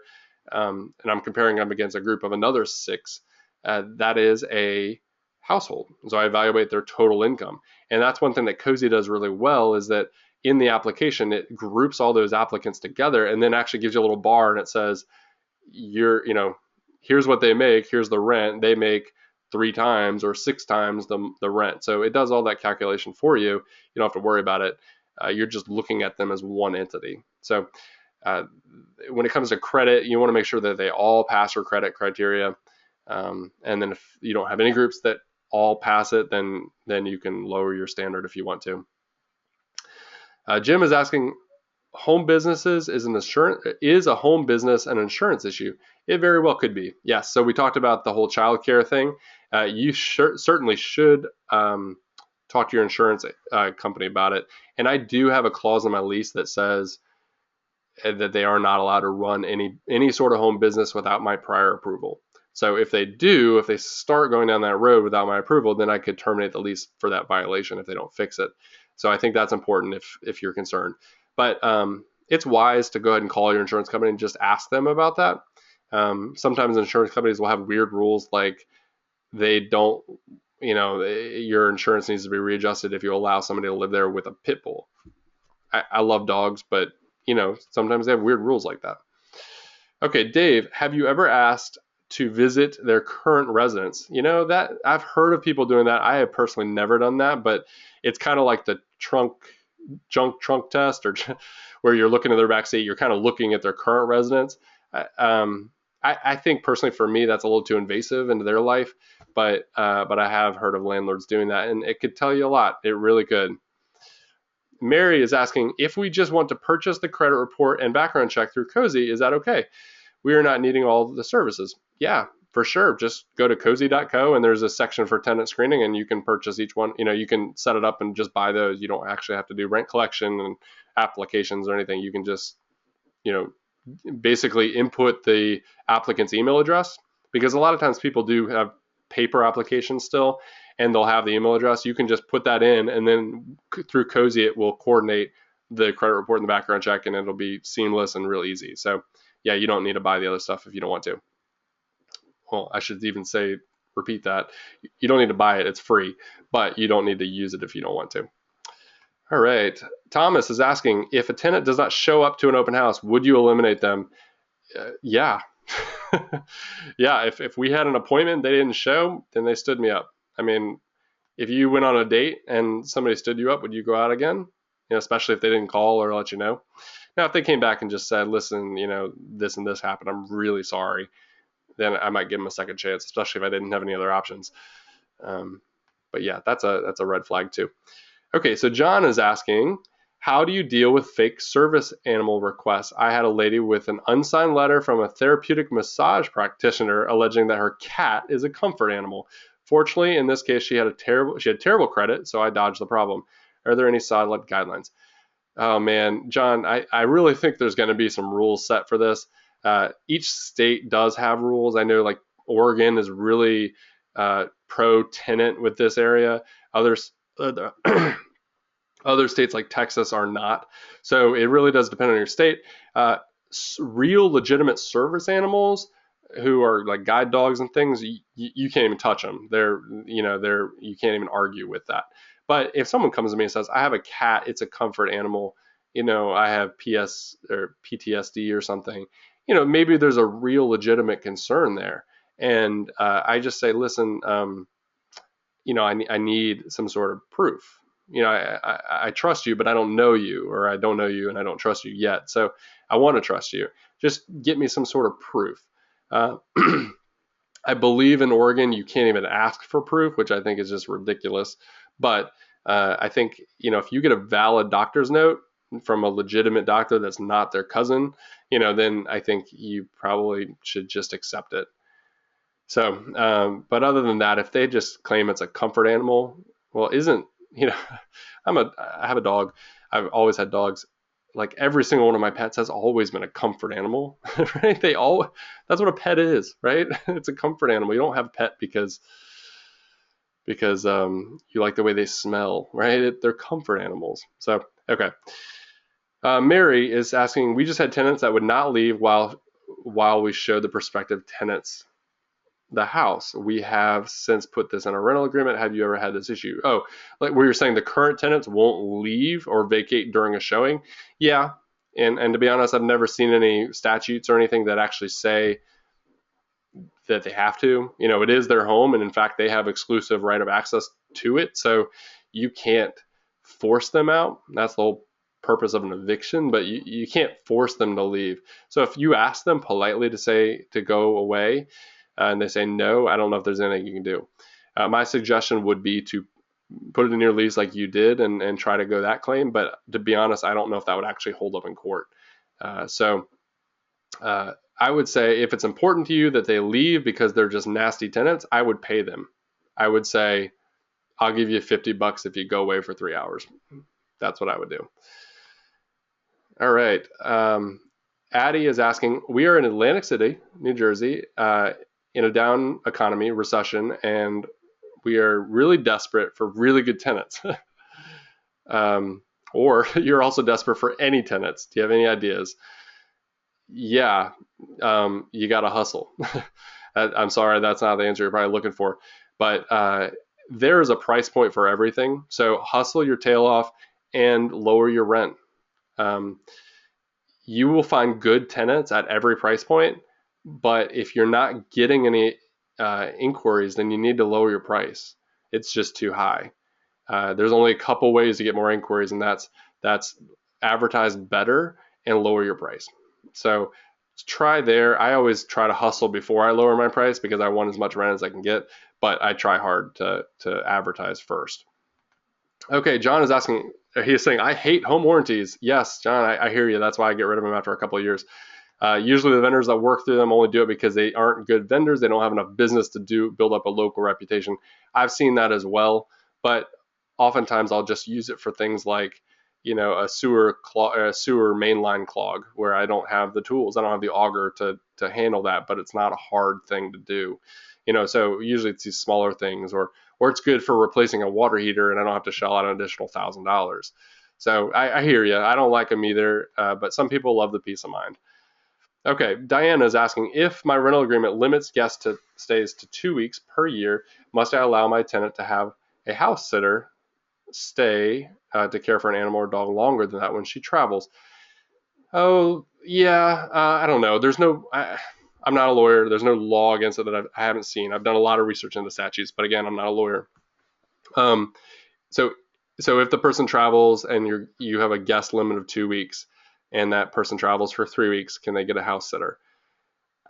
and I'm comparing them against a group of another 6, that is a household. So I evaluate their total income. And that's one thing that Cozy does really well, is that in the application, it groups all those applicants together and then actually gives you a little bar, and it says, here's what they make, here's the rent. They make 3 times or 6 times the rent. So it does all that calculation for you. You don't have to worry about it. You're just looking at them as one entity. So when it comes to credit, you want to make sure that they all pass your credit criteria. And then if you don't have any groups that all pass it, then you can lower your standard if you want to. Jim is asking, home businesses is a home business an insurance issue? It very well could be. Yes. So we talked about the whole childcare thing. You certainly should talk to your insurance company about it. And I do have a clause in my lease that says that they are not allowed to run any sort of home business without my prior approval. So if they start going down that road without my approval, then I could terminate the lease for that violation if they don't fix it. So I think that's important if you're concerned. But it's wise to go ahead and call your insurance company and just ask them about that. Sometimes insurance companies will have weird rules like they don't, your insurance needs to be readjusted if you allow somebody to live there with a pit bull. I love dogs, but sometimes they have weird rules like that. Okay, Dave, have you ever asked to visit their current residence? That I've heard of people doing that. I have personally never done that, but it's kind of like the junk trunk test, or where you're looking at their back seat. You're kind of looking at their current residence. I think personally for me that's a little too invasive into their life, but I have heard of landlords doing that, and it could tell you a lot. It really could. Mary is asking, if we just want to purchase the credit report and background check through Cozy, is that okay? We are not needing all the services. Yeah, for sure. Just go to cozy.co and there's a section for tenant screening and you can purchase each one. You can set it up and just buy those. You don't actually have to do rent collection and applications or anything. You can just, basically input the applicant's email address, because a lot of times people do have paper applications still and they'll have the email address. You can just put that in, and then through Cozy it will coordinate the credit report and the background check, and it'll be seamless and real easy. So yeah, you don't need to buy the other stuff if you don't want to. Well, I should even repeat that. You don't need to buy it. It's free, but you don't need to use it if you don't want to. All right. Thomas is asking, if a tenant does not show up to an open house, would you eliminate them? Yeah. Yeah. If we had an appointment, they didn't show, then they stood me up. I mean, if you went on a date and somebody stood you up, would you go out again? Especially if they didn't call or let you know. Now, if they came back and just said, listen, this and this happened, I'm really sorry, then I might give them a second chance, especially if I didn't have any other options. But yeah, that's a red flag too. Okay, so John is asking, how do you deal with fake service animal requests? I had a lady with an unsigned letter from a therapeutic massage practitioner alleging that her cat is a comfort animal. Fortunately, in this case, she had terrible credit, so I dodged the problem. Are there any solid guidelines? Oh man, John, I really think there's going to be some rules set for this. Each state does have rules. I know like Oregon is really pro tenant with this area. Other states like Texas are not. So it really does depend on your state. Real legitimate service animals who are like guide dogs and things, you can't even touch them. You can't even argue with that. But if someone comes to me and says, I have a cat, it's a comfort animal, I have PS or PTSD or something, maybe there's a real legitimate concern there. And I just say, listen, I need some sort of proof. I trust you, but I don't know you, or I don't know you and I don't trust you yet. So I want to trust you. Just get me some sort of proof. I believe in Oregon, you can't even ask for proof, which I think is just ridiculous. But I think, if you get a valid doctor's note from a legitimate doctor that's not their cousin, then I think you probably should just accept it. So, but other than that, if they just claim it's a comfort animal, well, I have a dog. I've always had dogs. Like every single one of my pets has always been a comfort animal, right? That's what a pet is, right? It's a comfort animal. You don't have a pet because you like the way they smell, right? They're comfort animals. So, okay. Mary is asking, we just had tenants that would not leave while we showed the prospective tenants the house. We have since put this in a rental agreement. Have you ever had this issue? Oh, like where you're saying the current tenants won't leave or vacate during a showing? Yeah. And to be honest, I've never seen any statutes or anything that actually say that they have to. It is their home, and in fact, they have exclusive right of access to it. So you can't force them out. That's the whole purpose of an eviction, but you can't force them to leave. So if you ask them politely to go away, and they say no, I don't know if there's anything you can do. My suggestion would be to put it in your lease like you did and try to go that claim. But to be honest, I don't know if that would actually hold up in court. So I would say if it's important to you that they leave because they're just nasty tenants, I would pay them. I would say, I'll give you $50 if you go away for 3 hours. That's what I would do. All right. Addie is asking, we are in Atlantic City, New Jersey, in a down economy, recession, and we are really desperate for really good tenants. um, or you're also desperate for any tenants. Do you have any ideas? Yeah, you got to hustle. I'm sorry, that's not the answer you're probably looking for, but there is a price point for everything. So hustle your tail off and lower your rent. Um, you will find good tenants at every price point, but if you're not getting any inquiries, then you need to lower your price. It's just too high. There's only a couple ways to get more inquiries, and that's advertise better and lower your price. So try there. I always try to hustle before I lower my price because I want as much rent as I can get, but I try hard to advertise first. Okay, John is asking, he's saying, I hate home warranties. Yes, John, I hear you. That's why I get rid of them after a couple of years. Usually the vendors that work through them only do it because they aren't good vendors. They don't have enough business to build up a local reputation. I've seen that as well, but oftentimes I'll just use it for things like, a sewer mainline clog where I don't have the tools. I don't have the auger to handle that, but it's not a hard thing to do. So usually it's these smaller things, or it's good for replacing a water heater and I don't have to shell out an additional $1,000. So I hear you. I don't like them either, but some people love the peace of mind. Okay, Diana is asking, if my rental agreement limits guest stays to 2 weeks per year, must I allow my tenant to have a house sitter stay to care for an animal or dog longer than that when she travels? Oh, yeah, I don't know. I'm not a lawyer. There's no law against it that I haven't seen. I've done a lot of research into statutes, but again, I'm not a lawyer. Um, so, so if the person travels and you have a guest limit of 2 weeks, and that person travels for 3 weeks, can they get a house sitter?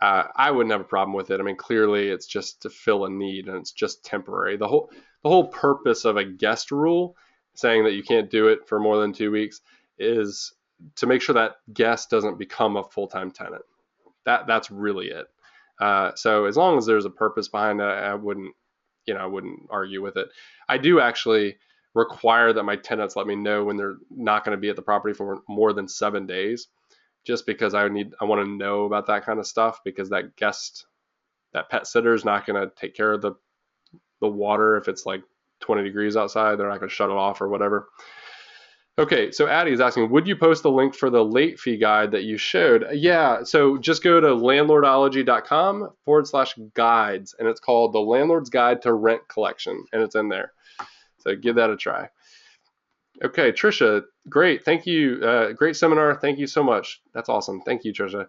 I wouldn't have a problem with it. I mean, clearly it's just to fill a need and it's just temporary. The whole purpose of a guest rule saying that you can't do it for more than 2 weeks is to make sure that guest doesn't become a full-time tenant. That's really it. So as long as there's a purpose behind it, I wouldn't argue with it. I do actually require that my tenants let me know when they're not going to be at the property for more than 7 days, just because I want to know about that kind of stuff, because that pet sitter is not going to take care of the water if it's like 20 degrees outside. They're not going to shut it off or whatever. Okay, so Addie is asking, would you post the link for the late fee guide that you showed? Yeah, so just go to landlordology.com/guides, and it's called The Landlord's Guide to Rent Collection, and it's in there. So give that a try. Okay, Trisha, great. Thank you. Great seminar. Thank you so much. That's awesome. Thank you, Trisha.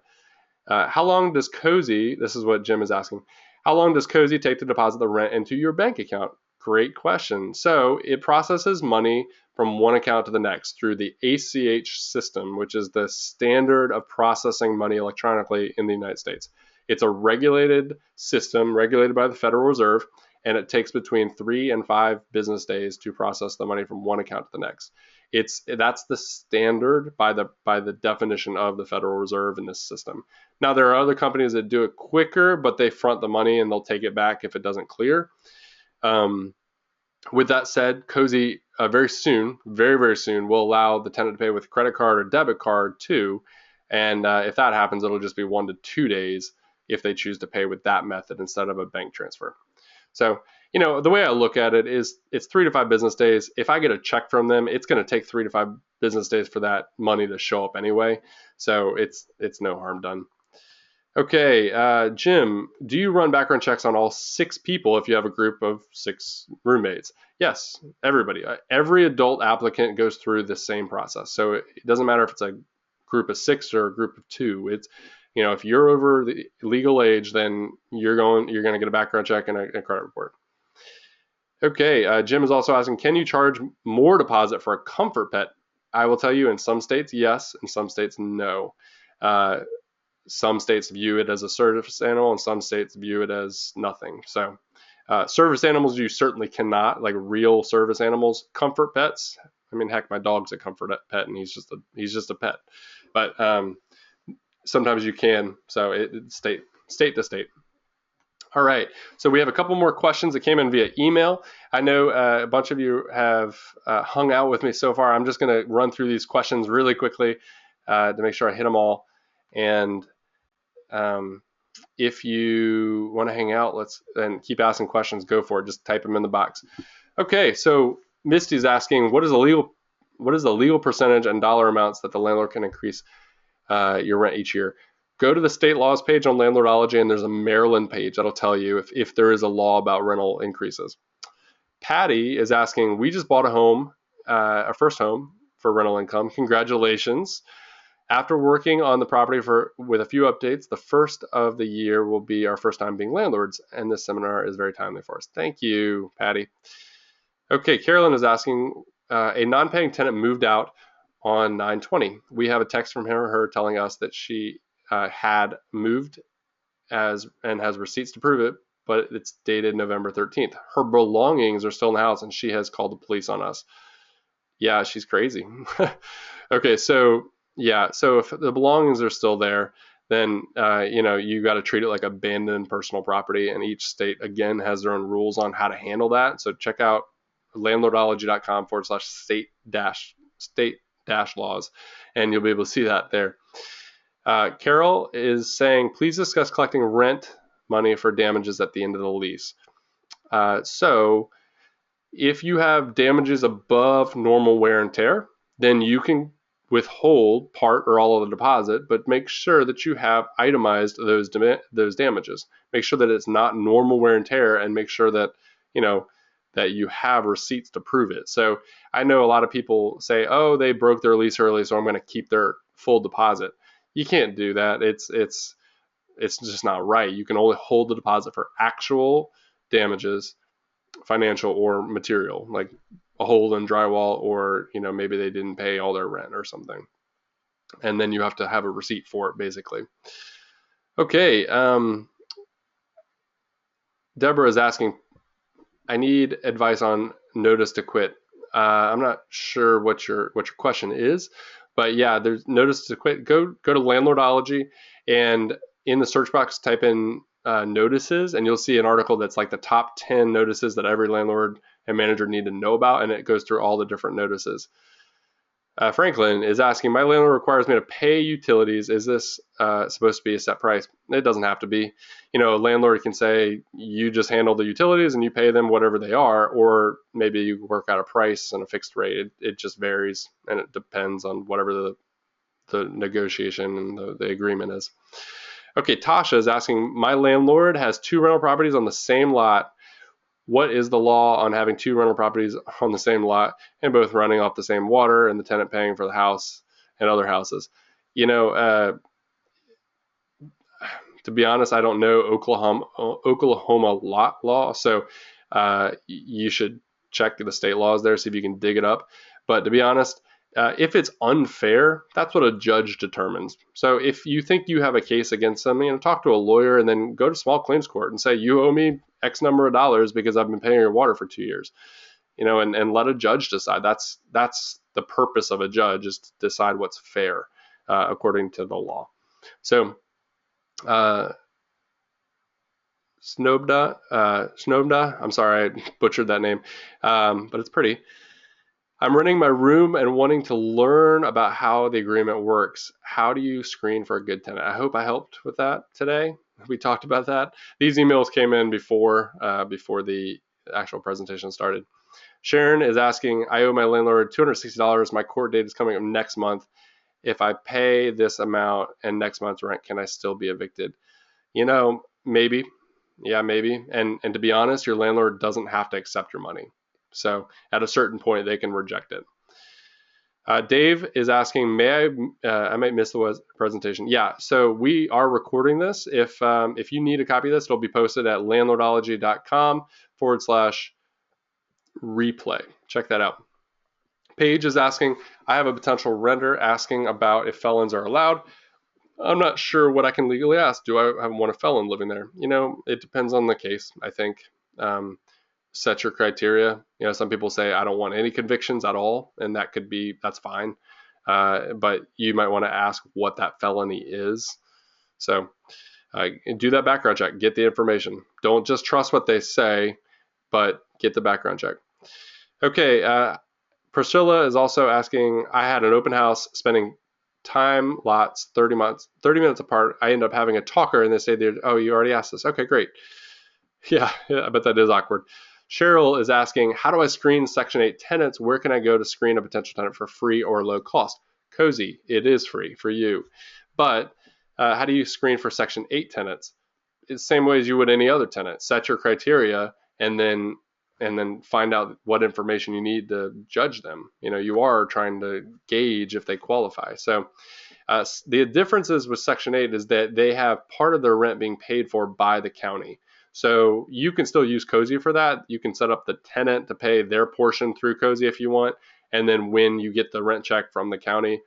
How long does Cozy, this is what Jim is asking, how long does Cozy take to deposit the rent into your bank account? Great question. So it processes money from one account to the next through the ACH system, which is the standard of processing money electronically in the United States. It's a regulated system, regulated by the Federal Reserve, and it takes between 3 and 5 business days to process the money from one account to the next. That's the standard by the definition of the Federal Reserve in this system. Now there are other companies that do it quicker, but they front the money and they'll take it back if it doesn't clear. With that said, Cozy very soon, very, very soon, will allow the tenant to pay with credit card or debit card too. And if that happens, it'll just be 1 to 2 days if they choose to pay with that method instead of a bank transfer. So, the way I look at it is it's 3 to 5 business days. If I get a check from them, it's going to take 3 to 5 business days for that money to show up anyway. So it's no harm done. Okay, Jim, do you run background checks on all 6 people if you have a group of 6 roommates? Yes, everybody. Every adult applicant goes through the same process. So it doesn't matter if it's a group of 6 or a group of 2. It's, if you're over the legal age, then you're going to get a background check and a credit report. Okay, Jim is also asking, can you charge more deposit for a comfort pet? I will tell you, in some states, yes, in some states, no. Some states view it as a service animal, and some states view it as nothing. So service animals you certainly cannot, like real service animals. Comfort pets, I mean, heck, my dog's a comfort pet, and he's just a pet. But sometimes you can. So it's state to state. All right, so we have a couple more questions that came in via email. I know a bunch of you have hung out with me so far. I'm just going to run through these questions really quickly to make sure I hit them all. And if you want to hang out, and keep asking questions, go for it. Just type them in the box. Okay, so Misty's asking, what is the legal percentage and dollar amounts that the landlord can increase your rent each year? Go to the state laws page on Landlordology, and there's a Maryland page that'll tell you if there is a law about rental increases. Patty is asking, we just bought a home, our first home for rental income. Congratulations. After working on the property with a few updates, the first of the year will be our first time being landlords, and this seminar is very timely for us. Thank you, Patty. Okay, Carolyn is asking, a non-paying tenant moved out on 9/20. We have a text from her telling us that she had moved and has receipts to prove it, but it's dated November 13th. Her belongings are still in the house, and she has called the police on us. Yeah, she's crazy. Okay, so if the belongings are still there, then you got to treat it like abandoned personal property, and each state again has their own rules on how to handle that. So check out landlordology.com/state-laws, and you'll be able to see that there. Carol is saying, please discuss collecting rent money for damages at the end of the lease. So if you have damages above normal wear and tear, then you can withhold part or all of the deposit, but make sure that you have itemized those damages. Make sure that it's not normal wear and tear, and make sure that that you have receipts to prove it. So I know a lot of people say, oh, they broke their lease early, so I'm going to keep their full deposit. You can't do that. It's just not right. You can only hold the deposit for actual damages, financial or material, like a hole in drywall, or maybe they didn't pay all their rent or something, and then you have to have a receipt for it, basically. Okay, Deborah is asking, I need advice on notice to quit. I'm not sure what your question is, but yeah, there's notice to quit. Go to Landlordology, and in the search box type in notices, and you'll see an article that's like the top 10 notices that every landlord and manager need to know about, and it goes through all the different notices. Franklin is asking, my landlord requires me to pay utilities. Is this supposed to be a set price? It doesn't have to be. A landlord can say, you just handle the utilities and you pay them whatever they are, or maybe you work out a price and a fixed rate. It just varies, and it depends on whatever the negotiation and the agreement is. Okay, Tasha is asking, my landlord has 2 rental properties on the same lot. What is the law on having 2 rental properties on the same lot and both running off the same water, and the tenant paying for the house and other houses? To be honest, I don't know Oklahoma lot law, so you should check the state laws there, see if you can dig it up. But to be honest, if it's unfair, that's what a judge determines. So if you think you have a case against them, talk to a lawyer, and then go to small claims court and say, you owe me X number of dollars because I've been paying your water for 2 years, and let a judge decide. That's the purpose of a judge, is to decide what's fair according to the law. So Snobda, I'm sorry, I butchered that name, but it's pretty. I'm renting my room and wanting to learn about how the agreement works. How do you screen for a good tenant? I hope I helped with that today. We talked about that. These emails came in before the actual presentation started. Sharon is asking, I owe my landlord $260. My court date is coming up next month. If I pay this amount and next month's rent, can I still be evicted? Maybe. Yeah, maybe. And to be honest, your landlord doesn't have to accept your money. So at a certain point, they can reject it. Dave is asking, I might miss the presentation. Yeah, so we are recording this. If you need a copy of this, it'll be posted at landlordology.com/replay. Check that out. Paige is asking, I have a potential renter asking about if felons are allowed. I'm not sure what I can legally ask. Do I want a felon living there? It depends on the case, I think. Set your criteria. Some people say I don't want any convictions at all, and that's fine. But you might want to ask what that felony is. So do that background check. Get the information. Don't just trust what they say, but get the background check. Okay. Priscilla is also asking, I had an open house spending time lots 30 minutes apart. I end up having a talker and they say, oh, you already asked this. Okay, great. Yeah, I bet that is awkward. Cheryl is asking, how do I screen Section 8 tenants? Where can I go to screen a potential tenant for free or low cost? Cozy, it is free for you. But how do you screen for Section 8 tenants? It's the same way as you would any other tenant. Set your criteria and then find out what information you need to judge them. You are trying to gauge if they qualify. So the differences with Section 8 is that they have part of their rent being paid for by the county. So you can still use Cozy for that. You can set up the tenant to pay their portion through Cozy if you want. And then when you get the rent check from the county,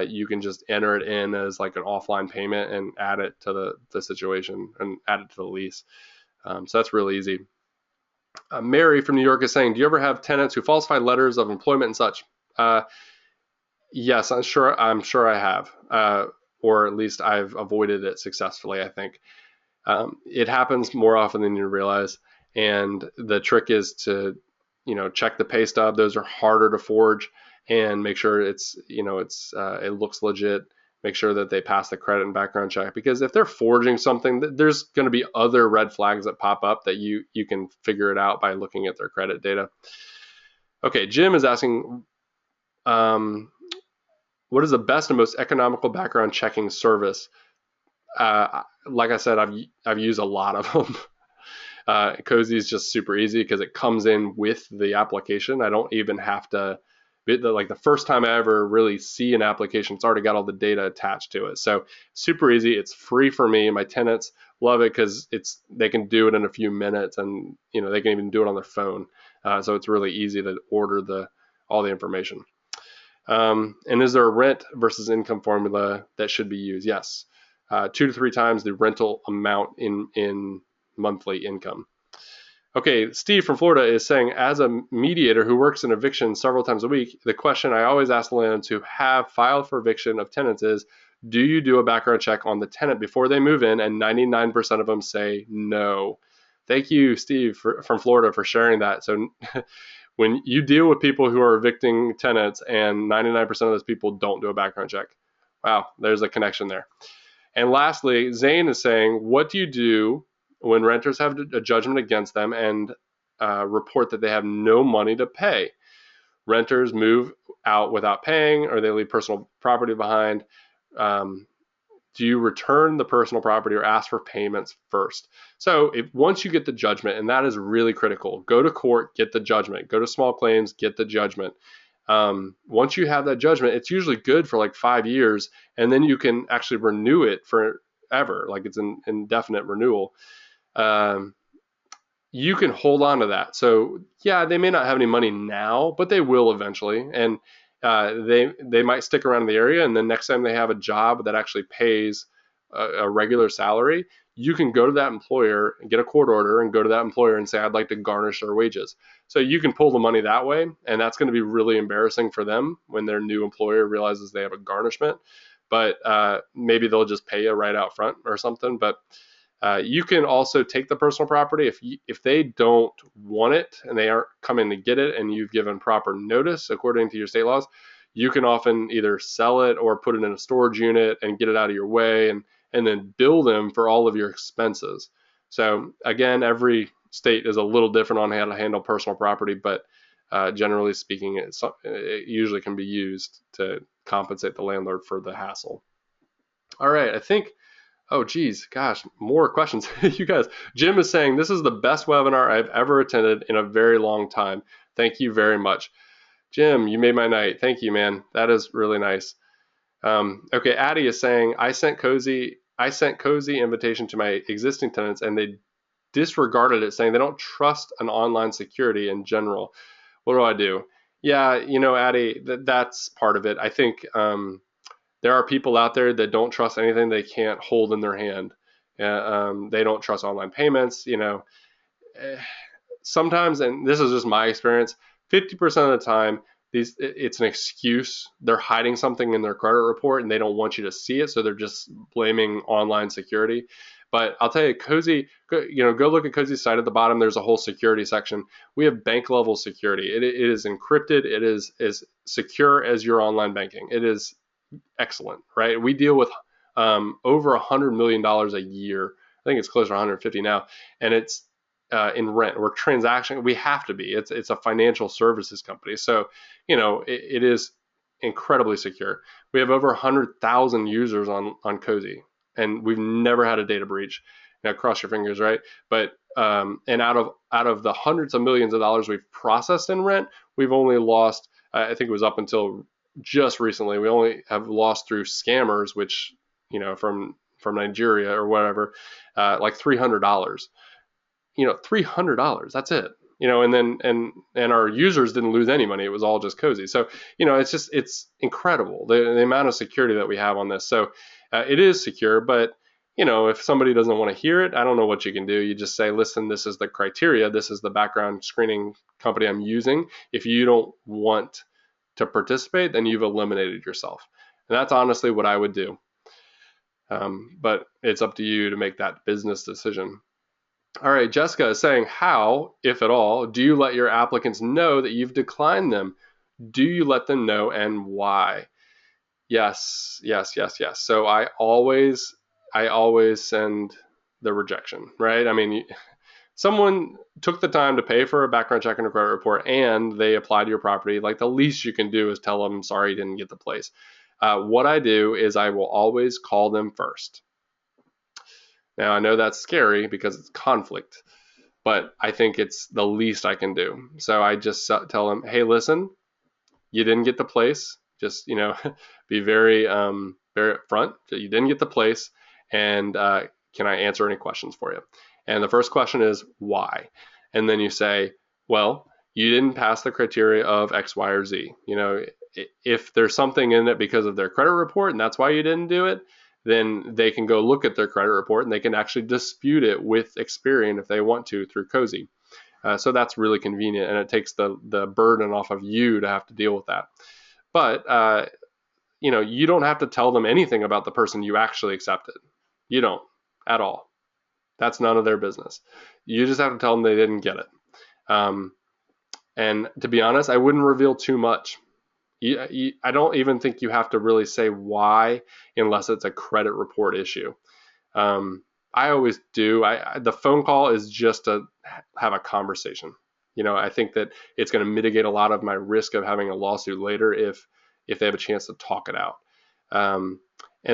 you can just enter it in as like an offline payment and add it to the situation and add it to the lease. So that's really easy. Mary from New York is saying, do you ever have tenants who falsify letters of employment and such? Yes, I'm sure I have, or at least I've avoided it successfully, I think. It happens more often than you realize. And the trick is to, check the pay stub. Those are harder to forge, and make sure it looks legit. Make sure that they pass the credit and background check, because if they're forging something, there's going to be other red flags that pop up that you can figure it out by looking at their credit data. Okay, Jim is asking, what is the best and most economical background checking service? Like I said, I've used a lot of them. Cozy is just super easy because it comes in with the application. I don't even have to. Like the first time I ever really see an application, it's already got all the data attached to it. So super easy. It's free for me. My tenants love it because they can do it in a few minutes, and they can even do it on their phone. So it's really easy to order all the information. And is there a rent versus income formula that should be used? Yes. 2 to 3 times the rental amount in monthly income. Okay, Steve from Florida is saying, as a mediator who works in eviction several times a week, the question I always ask the landlords who have filed for eviction of tenants is, do you do a background check on the tenant before they move in? And 99% of them say no. Thank you, Steve, from Florida, for sharing that. So when you deal with people who are evicting tenants and 99% of those people don't do a background check, wow, there's a connection there. And lastly, Zane is saying, what do you do when renters have a judgment against them and report that they have no money to pay? Renters move out without paying, or they leave personal property behind. Do you return the personal property or ask for payments first? So once you get the judgment, and that is really critical, go to court, get the judgment. Go to small claims, get the judgment. Once you have that judgment, it's usually good for like 5 years, and then you can actually renew it forever. Like it's an indefinite renewal. You can hold on to that. So yeah, they may not have any money now, but they will eventually. And they might stick around in the area, and then next time they have a job that actually pays a regular salary, you can go to that employer and get a court order and go to that employer and say, I'd like to garnish their wages. So you can pull the money that way, and that's going to be really embarrassing for them when their new employer realizes they have a garnishment. But maybe they'll just pay you right out front or something. But you can also take the personal property if they don't want it and they aren't coming to get it, and you've given proper notice according to your state laws. You can often either sell it or put it in a storage unit and get it out of your way, and then bill them for all of your expenses. So again, every state is a little different on how to handle personal property, but generally speaking, it usually can be used to compensate the landlord for the hassle. All right, I think. Oh, geez, gosh, more questions. You guys, Jim is saying, this is the best webinar I've ever attended in a very long time. Thank you very much. Jim, you made my night. Thank you, man. That is really nice. Okay, Addie is saying, I sent Cozy invitation to my existing tenants, and they disregarded it, saying they don't trust an online security in general. What do I do? Yeah, Addie, that's part of it. I think there are people out there that don't trust anything they can't hold in their hand. They don't trust online payments. Sometimes, and this is just my experience, 50% of the time, it's an excuse. They're hiding something in their credit report and they don't want you to see it, so they're just blaming online security. But I'll tell you, Cozy, go look at Cozy's site at the bottom. There's a whole security section. We have bank level security. It is encrypted. It is as secure as your online banking. It is excellent, right? We deal with over $100 million a year. I think it's closer to 150 now, and it's in rent. We're transaction. We have to be. It's a financial services company, so it is incredibly secure. We have over 100,000 users on Cozy, and we've never had a data breach. Now, cross your fingers, right? But and out of the hundreds of millions of dollars we've processed in rent, we've only lost. I think it was up until just recently. We only have lost through scammers, which from Nigeria or whatever, like $300. $300. That's it. And our users didn't lose any money. It was all just Cozy. So it's incredible the amount of security that we have on this. So it is secure, but if somebody doesn't want to hear it, I don't know what you can do. You just say, listen, this is the criteria. This is the background screening company I'm using. If you don't want to participate, then you've eliminated yourself. And that's honestly what I would do. But it's up to you to make that business decision. All right, Jessica is saying, how, if at all, do you let your applicants know that you've declined them? Do you let them know, and why? Yes. So I always send the rejection, right? I mean, someone took the time to pay for a background check and a credit report, and they applied to your property. Like, the least you can do is tell them, sorry, you didn't get the place. What I do is I will always call them first. Now, I know that's scary because it's conflict, but I think it's the least I can do. So I just tell them, hey, listen, you didn't get the place. Just, be very upfront that you didn't get the place, and can I answer any questions for you? And the first question is why? And then you say, well, you didn't pass the criteria of X, Y, or Z. If there's something in it because of their credit report and that's why you didn't do it, then they can go look at their credit report and they can actually dispute it with Experian if they want to through Cozy. So that's really convenient, and it takes the burden off of you to have to deal with that. But you don't have to tell them anything about the person you actually accepted. You don't at all. That's none of their business. You just have to tell them they didn't get it. And to be honest, I wouldn't reveal too much. I don't even think you have to really say why unless it's a credit report issue. I always do. The phone call is just to have a conversation. I think that it's going to mitigate a lot of my risk of having a lawsuit later if they have a chance to talk it out. And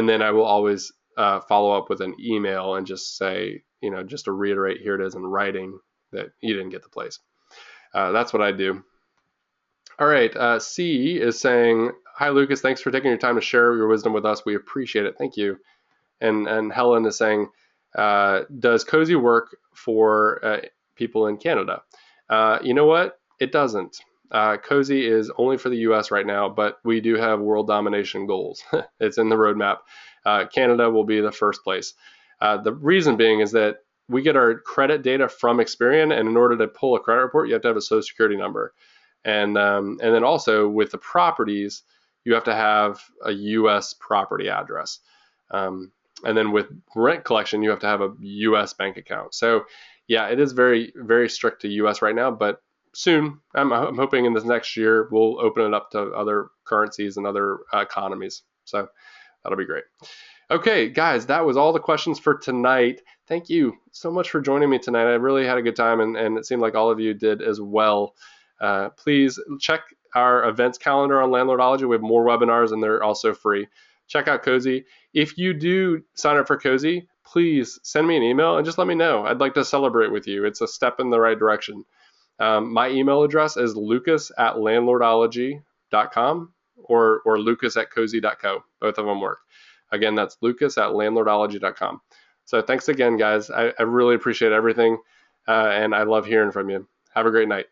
then I will always follow up with an email and just say, just to reiterate, here it is in writing that you didn't get the place. That's what I do. All right, C is saying, hi, Lucas, thanks for taking your time to share your wisdom with us. We appreciate it. Thank you. And Helen is saying, does Cozy work for people in Canada? You know what? It doesn't. Cozy is only for the US right now, but we do have world domination goals. It's in the roadmap. Canada will be the first place. The reason being is that we get our credit data from Experian, and in order to pull a credit report, you have to have a social security number. And then also with the properties, you have to have a U.S. property address. And then with rent collection, you have to have a U.S. bank account. So yeah, it is very, very strict to U.S. right now, but soon, I'm hoping in this next year, we'll open it up to other currencies and other economies. So that'll be great. Okay, guys, that was all the questions for tonight. Thank you so much for joining me tonight. I really had a good time, and it seemed like all of you did as well. Please check our events calendar on Landlordology. We have more webinars, and they're also free. Check out Cozy. If you do sign up for Cozy, please send me an email and just let me know. I'd like to celebrate with you. It's a step in the right direction. My email address is lucas@landlordology.com or lucas@cozy.co. Both of them work. Again, that's lucas@landlordology.com. So thanks again, guys. I really appreciate everything, and I love hearing from you. Have a great night.